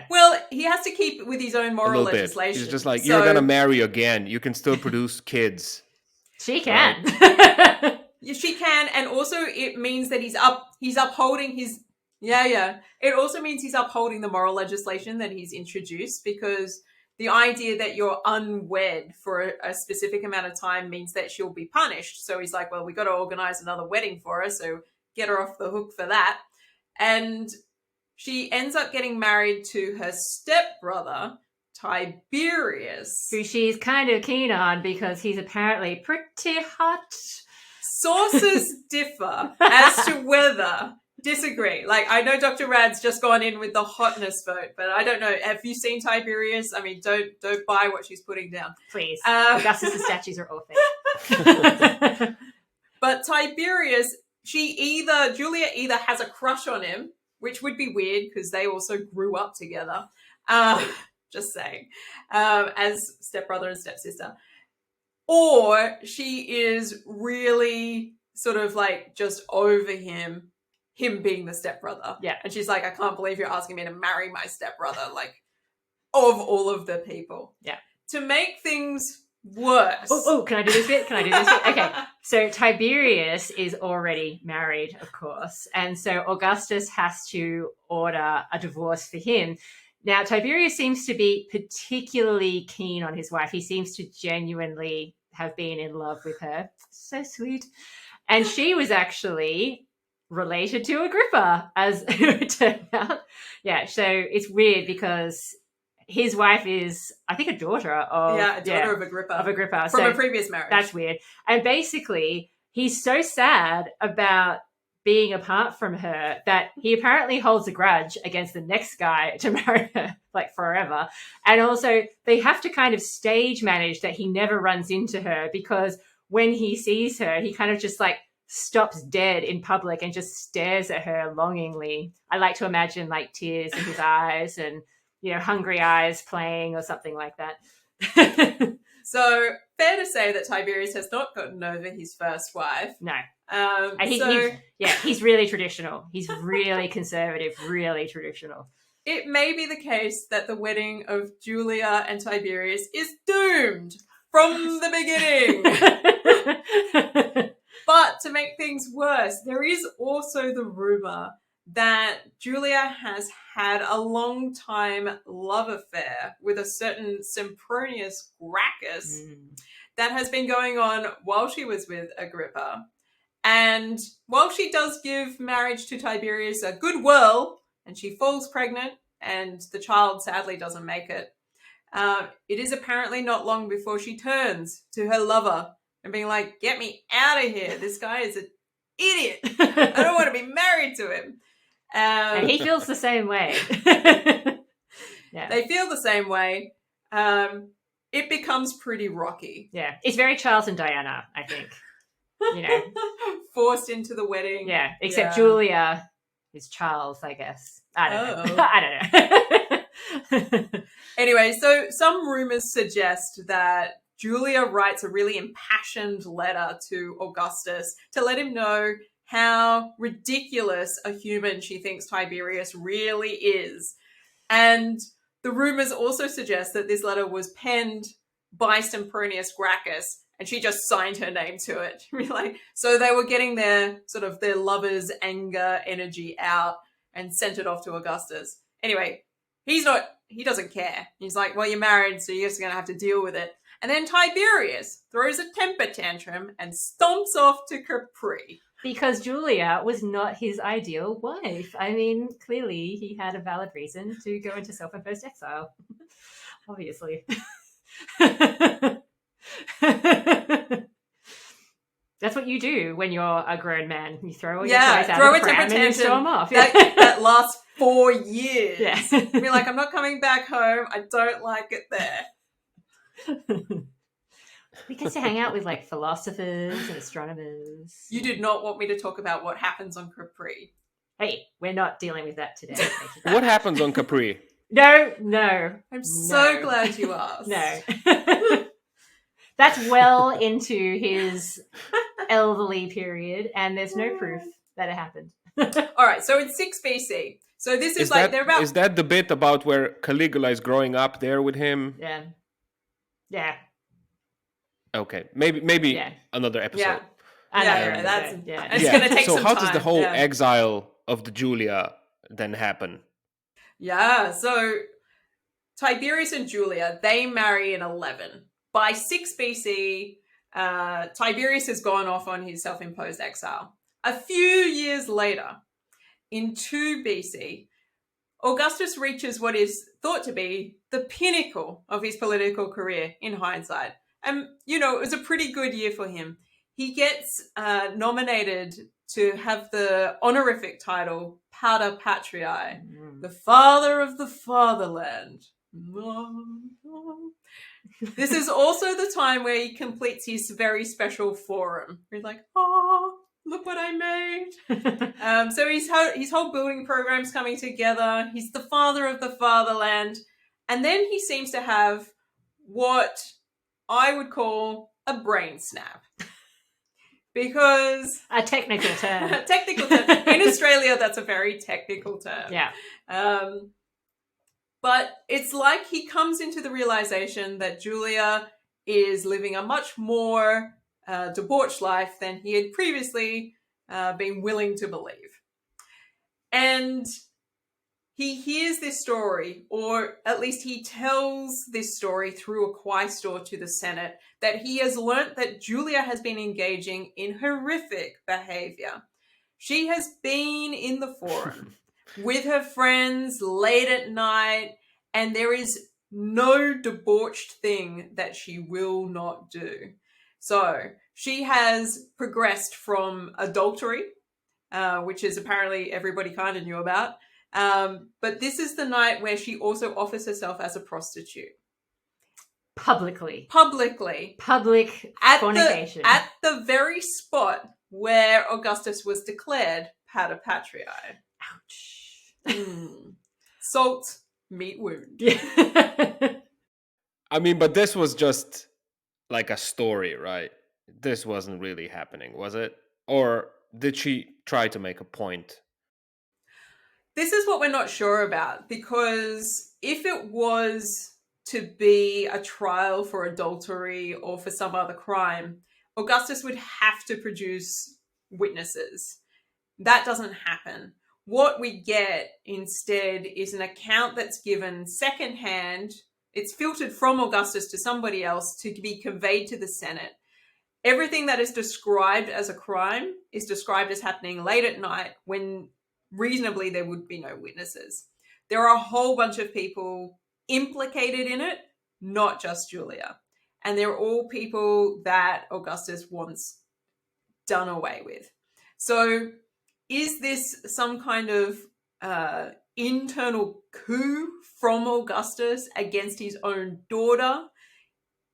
Well, he has to keep with his own moral legislation. He's just like, you're gonna marry again. You can still produce kids. She can. Right? She can, and also it means that he's upholding his. It also means he's upholding the moral legislation that he's introduced, because the idea that you're unwed for a specific amount of time means that she'll be punished. So he's like, well, we got to organize another wedding for her, so get her off the hook for that. And she ends up getting married to her stepbrother, Tiberius. Who she's kind of keen on because he's apparently pretty hot. Sources differ as to whether... Disagree. Like, I know Dr. Rad's just gone in with the hotness vote, but I don't know. Have you seen Tiberius? I mean, don't buy what she's putting down. Please. Augustus' statues are all fake. But Tiberius, Julia either has a crush on him, which would be weird because they also grew up together. Just saying. As stepbrother and stepsister. Or she is really sort of like just over him being the stepbrother. Yeah. And she's like, I can't believe you're asking me to marry my stepbrother, like, of all of the people. Yeah. To make things worse. Oh, can I do this bit? Okay. So Tiberius is already married, of course. And so Augustus has to order a divorce for him. Now, Tiberius seems to be particularly keen on his wife. He seems to genuinely have been in love with her. So sweet. And she was actually related to Agrippa, as it turned out. Yeah, so it's weird because his wife is, I think, a daughter of a daughter of Agrippa. Of Agrippa. From a previous marriage. That's weird. And basically, he's so sad about being apart from her that he apparently holds a grudge against the next guy to marry her, like, forever. And also, they have to kind of stage manage that he never runs into her, because when he sees her, he kind of just, like, stops dead in public and just stares at her longingly. I like to imagine, like, tears in his eyes and, hungry eyes playing or something like that. So, fair to say that Tiberius has not gotten over his first wife. No. He's really traditional. He's really conservative, really traditional. It may be the case that the wedding of Julia and Tiberius is doomed from the beginning. But to make things worse, there is also the rumor that Julia has had a long-time love affair with a certain Sempronius Gracchus that has been going on while she was with Agrippa. And while she does give marriage to Tiberius a good whirl, and she falls pregnant, and the child sadly doesn't make it, it is apparently not long before she turns to her lover and being like, get me out of here. This guy is an idiot. I don't want to be married to him. And he feels the same way. Yeah. They feel the same way. It becomes pretty rocky. Yeah. It's very Charles and Diana, I think. Forced into the wedding. Yeah. Except Julia is Charles, I guess. I don't know. Anyway, so some rumors suggest that Julia writes a really impassioned letter to Augustus to let him know how ridiculous a human she thinks Tiberius really is. And the rumors also suggest that this letter was penned by Sempronius Gracchus, and she just signed her name to it. So they were getting their lovers' anger energy out and sent it off to Augustus. Anyway, he doesn't care. He's like, well, you're married, so you're just going to have to deal with it. And then Tiberius throws a temper tantrum and stomps off to Capri. Because Julia was not his ideal wife. I mean, clearly he had a valid reason to go into self-imposed exile. Obviously. That's what you do when you're a grown man. You throw all your toys out of the pram and you storm off. That lasts 4 years. Yeah. Be like, I'm not coming back home. I don't like it there. We get to hang out with, like, philosophers and astronomers. You did not want me to talk about what happens on Capri. Hey, we're not dealing with that today. What happens on Capri? No. I'm so glad you asked. No. That's well into his elderly period, and there's no proof that it happened. All right, so in 6 BC. So this is like, they're about... Is that the bit about where Caligula is growing up there with him? Yeah. Okay, maybe another episode. It's going to take some time. So how does the whole exile of the Julia then happen? Yeah, so Tiberius and Julia, they marry in 11. By 6 BC, Tiberius has gone off on his self-imposed exile. A few years later, in 2 BC, Augustus reaches what is thought to be the pinnacle of his political career in hindsight. And, it was a pretty good year for him. He gets nominated to have the honorific title Peta Patriarchy, the father of the fatherland. This is also the time where he completes his very special forum. He's like, oh, look what I made. So his whole building program's coming together. He's the father of the fatherland. And then he seems to have what I would call a brain snap. Because... a technical term. In Australia, that's a very technical term. Yeah. But it's like he comes into the realization that Julia is living a much more debauched life than he had previously been willing to believe. And he hears this story, or at least he tells this story through a quaestor to the Senate, that he has learnt that Julia has been engaging in horrific behavior. She has been in the forum with her friends late at night, and there is no debauched thing that she will not do. So she has progressed from adultery, which is apparently everybody kind of knew about. But this is the night where she also offers herself as a prostitute. Publicly. Public fornication. at the very spot where Augustus was declared patriarch. Ouch. Salt, meat wound. I mean, but this was just like a story, right? This wasn't really happening, was it? Or did she try to make a point? This is what we're not sure about, because if it was to be a trial for adultery or for some other crime, Augustus would have to produce witnesses. That doesn't happen. What we get instead is an account that's given secondhand. It's filtered from Augustus to somebody else to be conveyed to the Senate. Everything that is described as a crime is described as happening late at night when reasonably there would be no witnesses. There are a whole bunch of people implicated in it, not just Julia. And they're all people that Augustus wants done away with. So is this some kind of internal coup from Augustus against his own daughter?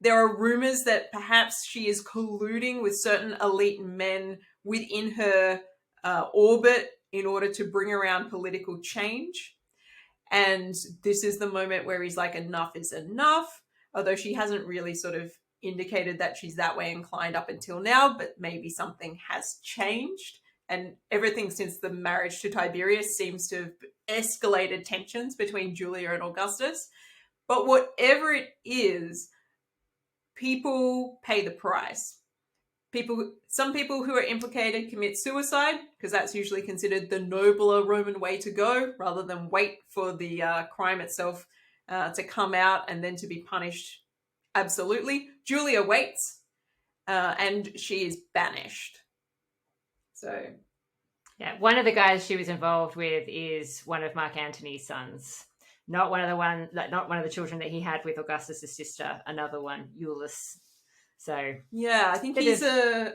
There are rumors that perhaps she is colluding with certain elite men within her orbit in order to bring around political change. And this is the moment where he's like, enough is enough, although she hasn't really sort of indicated that she's that way inclined up until now, but maybe something has changed. And everything since the marriage to Tiberius seems to have escalated tensions between Julia and Augustus. But whatever it is, people pay the price. Some people who are implicated commit suicide, because that's usually considered the nobler Roman way to go, rather than wait for the crime itself to come out and then to be punished absolutely. Julia waits, and she is banished. So, yeah, one of the guys she was involved with is one of Mark Antony's sons. Not one of the children that he had with Augustus's sister, another one, Iulus. So yeah, I think he's a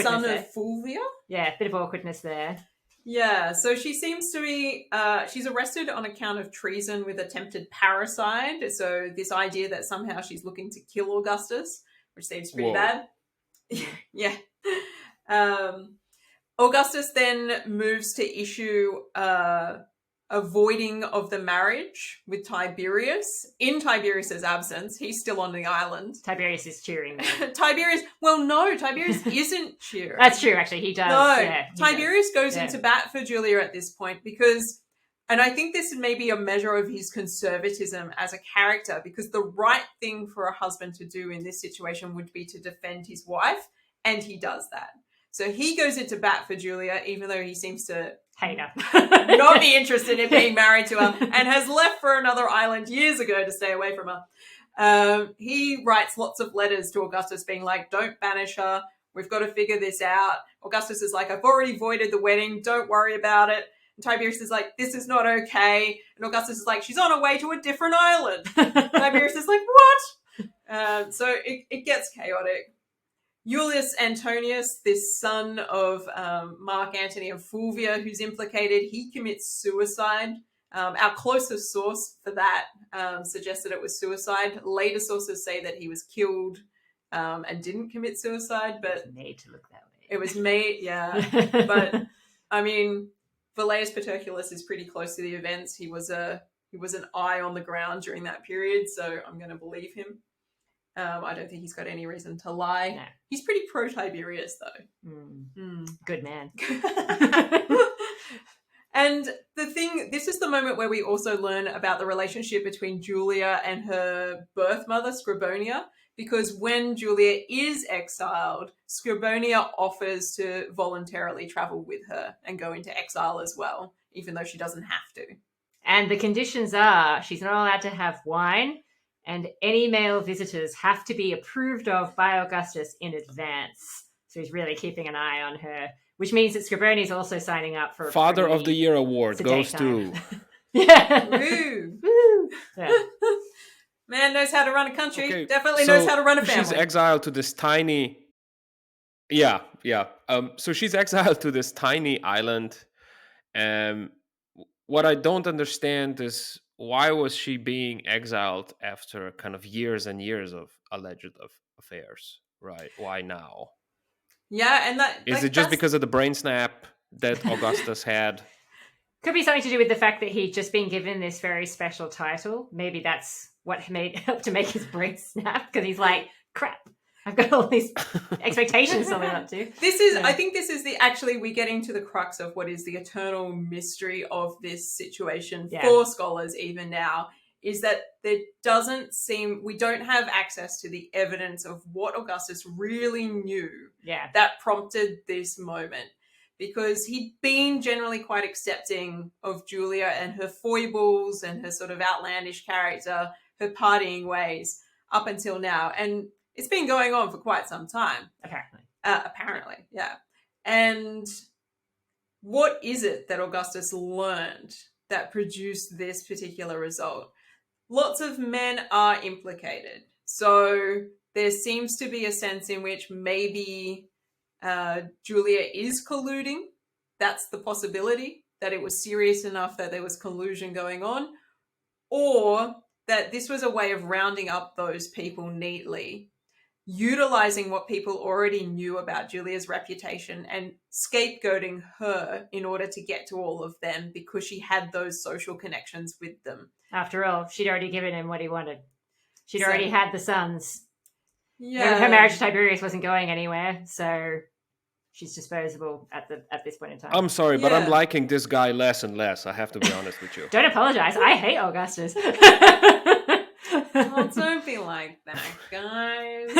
son of Fulvia. Yeah, a bit of awkwardness there. Yeah, so she seems to be, she's arrested on account of treason with attempted parricide. So this idea that somehow she's looking to kill Augustus, which seems pretty bad. Yeah. Augustus then moves to issue a voiding of the marriage with Tiberius. In Tiberius's absence, he's still on the island. Tiberius is cheering. Tiberius isn't cheering. That's true, actually. He does. No, yeah, Tiberius goes into bat for Julia at this point because, and I think this may be a measure of his conservatism as a character, because the right thing for a husband to do in this situation would be to defend his wife, and he does that. So he goes into bat for Julia, even though he seems to hate her, not be interested in being married to her, and has left for another island years ago to stay away from her. He writes lots of letters to Augustus being like, don't banish her. We've got to figure this out. Augustus is like, I've already voided the wedding. Don't worry about it. And Tiberius is like, this is not okay. And Augustus is like, she's on her way to a different island. Tiberius is like, what? So it gets chaotic. Iulius Antonius, this son of Mark Antony and Fulvia, who's implicated, he commits suicide. Our closest source for that suggested it was suicide. Later sources say that he was killed and didn't commit suicide, but it was made to look that way. It was made, yeah. But I mean, Velleius Paterculus is pretty close to the events. He was an eye on the ground during that period, so I'm going to believe him. I don't think he's got any reason to lie. No. He's pretty pro-Tiberius, though. Good man. And this is the moment where we also learn about the relationship between Julia and her birth mother, Scribonia, because when Julia is exiled, Scribonia offers to voluntarily travel with her and go into exile as well, even though she doesn't have to. And the conditions are she's not allowed to have wine, and any male visitors have to be approved of by Augustus in advance. So he's really keeping an eye on her, which means that Scribonia is also signing up for Father of the Year award goes to... Yeah. Woo! Woo! Yeah. Man knows how to run a country. Okay, Definitely knows so how to run a she's family. exiled to this tiny. Yeah, yeah. So she's exiled to this tiny island. Um, what I don't understand is why was she being exiled after kind of years and years of alleged affairs, right? Why now? Yeah, and Is it just that's because of the brain snap that Augustus had? Could be something to do with the fact that he'd just been given this very special title. Maybe that's what helped to make his brain snap, because he's like, crap, I've got all these expectations to live up to. This is, Yeah. I think this is actually we're getting to the crux of what is the eternal mystery of this situation for scholars even now, is that there doesn't seem, we don't have access to the evidence of what Augustus really knew that prompted this moment. Because he'd been generally quite accepting of Julia and her foibles and her sort of outlandish character, her partying ways up until now. And it's been going on for quite some time. Apparently, yeah. And what is it that Augustus learned that produced this particular result? Lots of men are implicated. So there seems to be a sense in which maybe Julia is colluding. That's the possibility, that it was serious enough that there was collusion going on, or that this was a way of rounding up those people neatly, utilizing what people already knew about Julia's reputation and scapegoating her in order to get to all of them because she had those social connections with them. After all, she'd already given him what he wanted. She'd already had the sons. Yeah. Her marriage to Tiberius wasn't going anywhere, so she's disposable at this point in time. I'm sorry, but I'm liking this guy less and less. I have to be honest with you. Don't apologize. I hate Augustus. Oh, don't be like that, guys.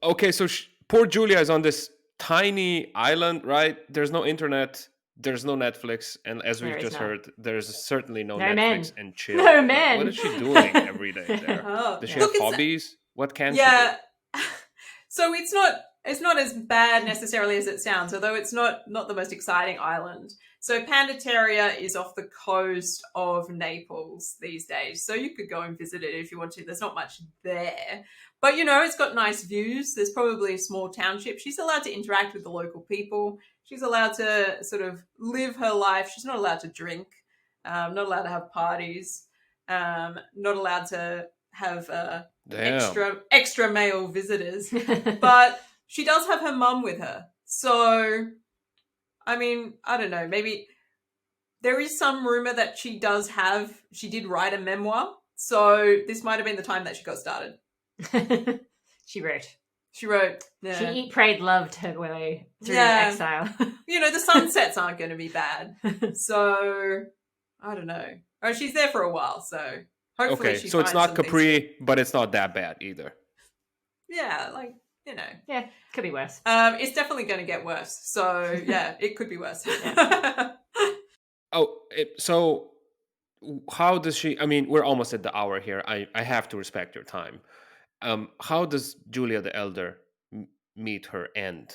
Okay, so poor Julia is on this tiny island, right? There's no internet, there's no Netflix, and as we've just heard, there's certainly no Netflix and chill. No men. What is she doing every day there? Does she have hobbies? What can she do? So it's not as bad necessarily as it sounds, although it's not the most exciting island. So Pandateria is off the coast of Naples these days. So you could go and visit it if you want to. There's not much there. But, it's got nice views. There's probably a small township. She's allowed to interact with the local people. She's allowed to sort of live her life. She's not allowed to drink, not allowed to have parties, not allowed to have extra male visitors. But she does have her mum with her. So, I mean, I don't know. Maybe there is some rumor that she did write a memoir. So this might have been the time that she got started. She wrote. Yeah. She eat, prayed, loved her way through exile. The sunsets aren't going to be bad. So, I don't know. Oh, she's there for a while, so hopefully she so it's finds not some Capri, things. but it's not that bad either. Yeah, Yeah, could be worse. It's definitely going to get worse. So, yeah, it could be worse. So how does she... I mean, we're almost at the hour here. I have to respect your time. How does Julia the Elder meet her end?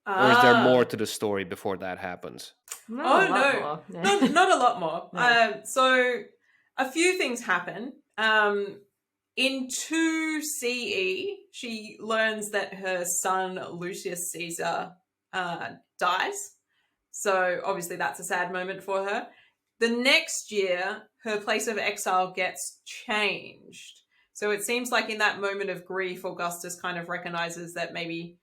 Or is there more to the story before that happens? No. Not a lot more. No. So a few things happen. In 2 CE, she learns that her son Lucius Caesar dies. So obviously that's a sad moment for her. The next year, her place of exile gets changed. So it seems like in that moment of grief, Augustus kind of recognizes that maybe,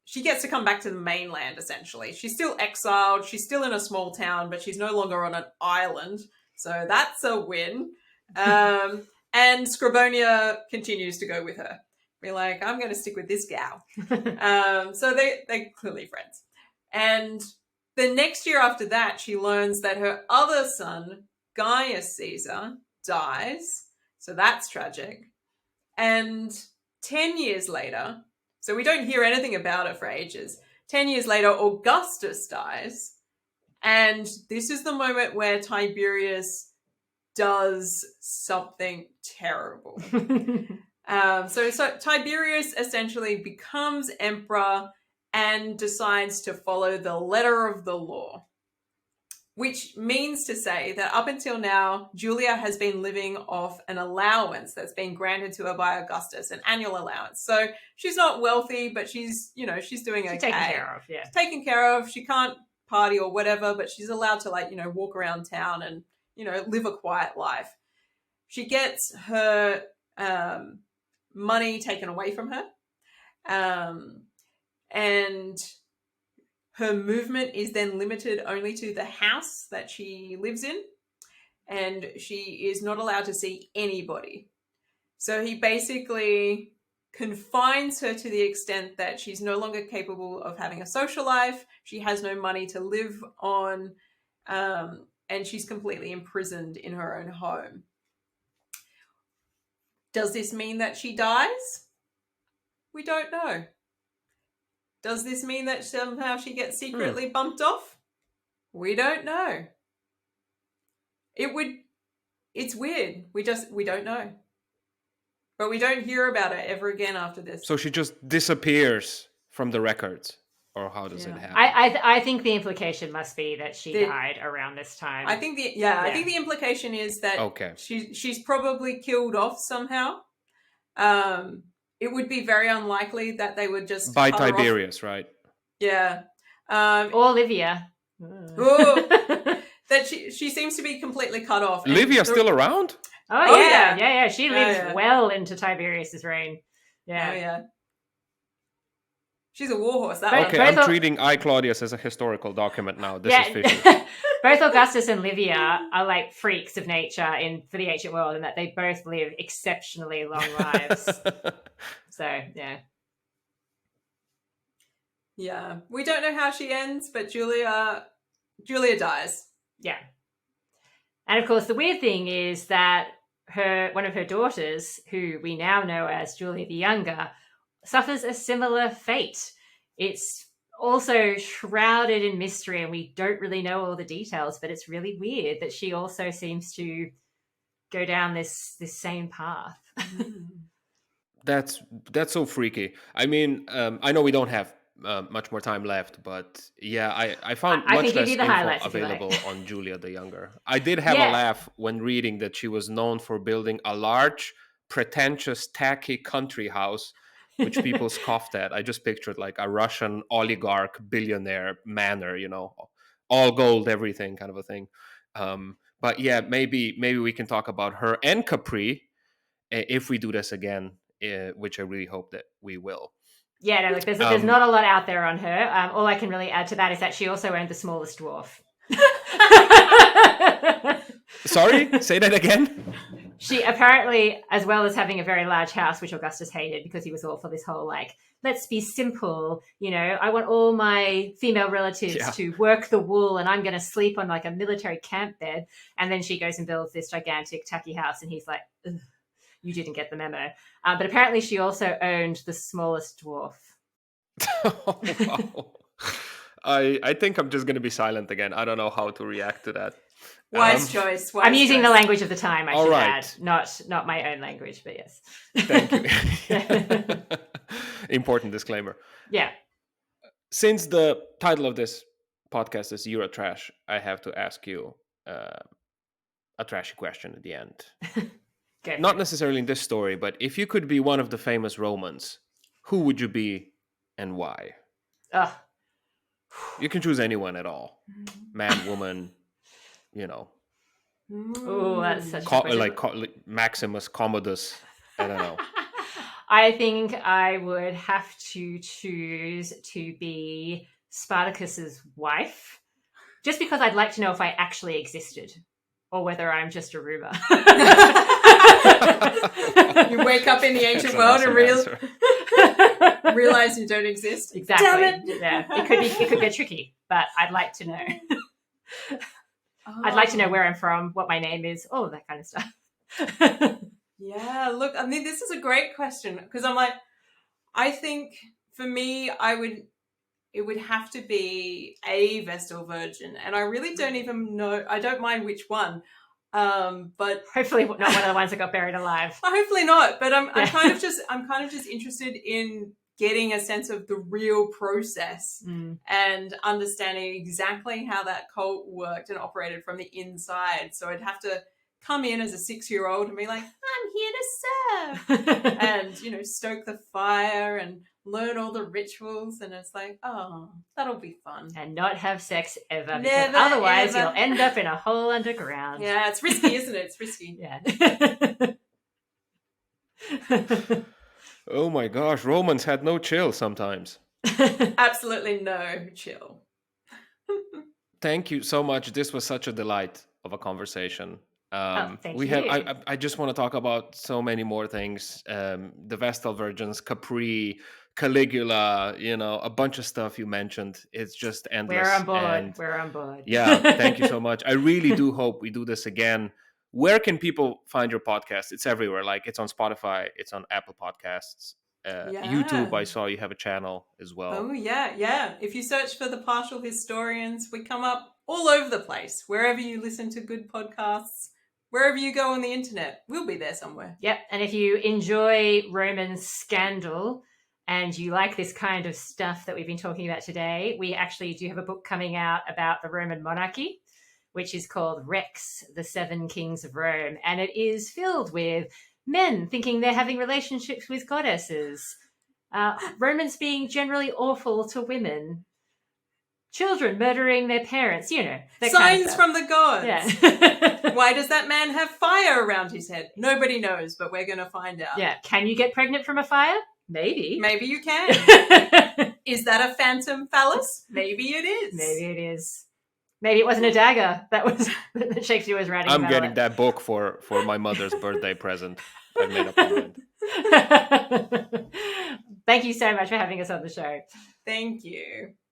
she gets to come back to the mainland, essentially. She's still exiled. She's still in a small town, but she's no longer on an island. So that's a win. And Scribonia continues to go with her. Be like, I'm going to stick with this gal. So they're clearly friends. And the next year after that, she learns that her other son, Gaius Caesar, dies. So that's tragic. And 10 years later, so we don't hear anything about it for ages. 10 years later, Augustus dies. And this is the moment where Tiberius does something terrible. So Tiberius essentially becomes emperor and decides to follow the letter of the law. which means to say that up until now, Julia has been living off an allowance that's been granted to her by Augustus, an annual allowance. So she's not wealthy, but she's doing okay. She's taken care of, yeah. She's taken care of. She can't party or whatever, but she's allowed to walk around town and, live a quiet life. She gets her money taken away from her. And her movement is then limited only to the house that she lives in, and she is not allowed to see anybody. So he basically confines her to the extent that she's no longer capable of having a social life. She has no money to live on, and she's completely imprisoned in her own home. Does this mean that she dies? We don't know. Does this mean that somehow she gets secretly bumped off? We don't know. It's weird. We don't know. But we don't hear about it ever again after this. So she just disappears from the records, or how does it happen? I think the implication must be that she died around this time. I think the implication is that she's probably killed off somehow. It would be very unlikely that they would just by Tiberius, right? Yeah. Or Livia. That she seems to be completely cut off. Livia's still around? Oh yeah. She lives well into Tiberius's reign. Yeah. Oh yeah. She's a warhorse. I'm treating I Claudius as a historical document now. This is fishy. Both Augustus and Livia are like freaks of nature for the ancient world, in that they both live exceptionally long lives. So yeah. Yeah. We don't know how she ends, but Julia dies. Yeah. And of course, the weird thing is that one of her daughters, who we now know as Julia the Younger, suffers a similar fate. It's also shrouded in mystery, and we don't really know all the details, but it's really weird that she also seems to go down this same path. That's so freaky. I mean, I know we don't have much more time left, but yeah, I found much less info available on Julia the Younger. I did have a laugh when reading that she was known for building a large, pretentious, tacky country house, which people scoffed at. I just pictured like a Russian oligarch billionaire manor, all gold, everything kind of a thing. But yeah, maybe we can talk about her and Capri if we do this again, which I really hope that we will. Yeah, no, there's not a lot out there on her. All I can really add to that is that she also owned the smallest dwarf. Sorry, say that again. She apparently, as well as having a very large house, which Augustus hated because he was all for this whole let's be simple. I want all my female relatives to work the wool, and I'm going to sleep on a military camp bed. And then she goes and builds this gigantic tacky house, and he's like, ugh. You didn't get the memo. But apparently she also owned the smallest dwarf. Oh, wow. I think I'm just going to be silent again. I don't know how to react to that. Wise choice. I'm using the language of the time, I should add. Not my own language, but yes. Thank you. Important disclaimer. Yeah. Since the title of this podcast is Eurotrash, I have to ask you a trashy question at the end. Not necessarily in this story, but if you could be one of the famous Romans, who would you be and why? You can choose anyone at all. Man, woman, Oh, that's such a Maximus, Commodus, I don't know. I think I would have to choose to be Spartacus's wife, just because I'd like to know if I actually existed or whether I'm just a rumor. You wake up in the ancient world and realize you don't exist. Exactly. Damn it. Yeah, it could get tricky, but I'd like to know. I'd like to know where I'm from, what my name is, all of that kind of stuff. Yeah, look, I mean, this is a great question because I think for me, it would have to be a Vestal Virgin, and I really don't even know. I don't mind which one, but hopefully not one of the ones that got buried alive. Hopefully not. But I'm kind of just interested in getting a sense of the real process and understanding exactly how that cult worked and operated from the inside. So I'd have to come in as a 6-year-old and be like, I'm here to serve. And, you know, stoke the fire and learn all the rituals. And it's like, oh, that'll be fun. And not have sex ever. Because Never, otherwise ever. you'll end up in a hole underground. Yeah, it's risky, isn't it? It's risky. Yeah. Oh my gosh, Romans had no chill sometimes. Absolutely no chill. Thank you so much. This was such a delight of a conversation. Thank we you. have. I just want to talk about so many more things. The Vestal Virgins, Capri, Caligula. You know, a bunch of stuff you mentioned. It's just endless. We're on board. And We're on board. yeah, thank you so much. I really do hope we do this again. Where can people find your podcast? It's everywhere. Like it's on Spotify. It's on Apple Podcasts. YouTube, I saw you have a channel as well. Oh, yeah. If you search for the Partial Historians, we come up all over the place. Wherever you listen to good podcasts, wherever you go on the internet, we'll be there somewhere. Yep. And if you enjoy Roman scandal and you like this kind of stuff that we've been talking about today, we actually do have a book coming out about the Roman monarchy, which is called Rex, the Seven Kings of Rome. And it is filled with men thinking they're having relationships with goddesses, Romans being generally awful to women, children murdering their parents, you know. Signs from the gods. Yeah. Why does that man have fire around his head? Nobody knows, but we're going to find out. Yeah. Can you get pregnant from a fire? Maybe. Maybe you can. Is that a phantom phallus? Maybe it is. Maybe it is. Maybe it wasn't a dagger that Shakespeare was writing. I'm getting that book for my mother's birthday present. I've made up my mind. Thank you so much for having us on the show. Thank you.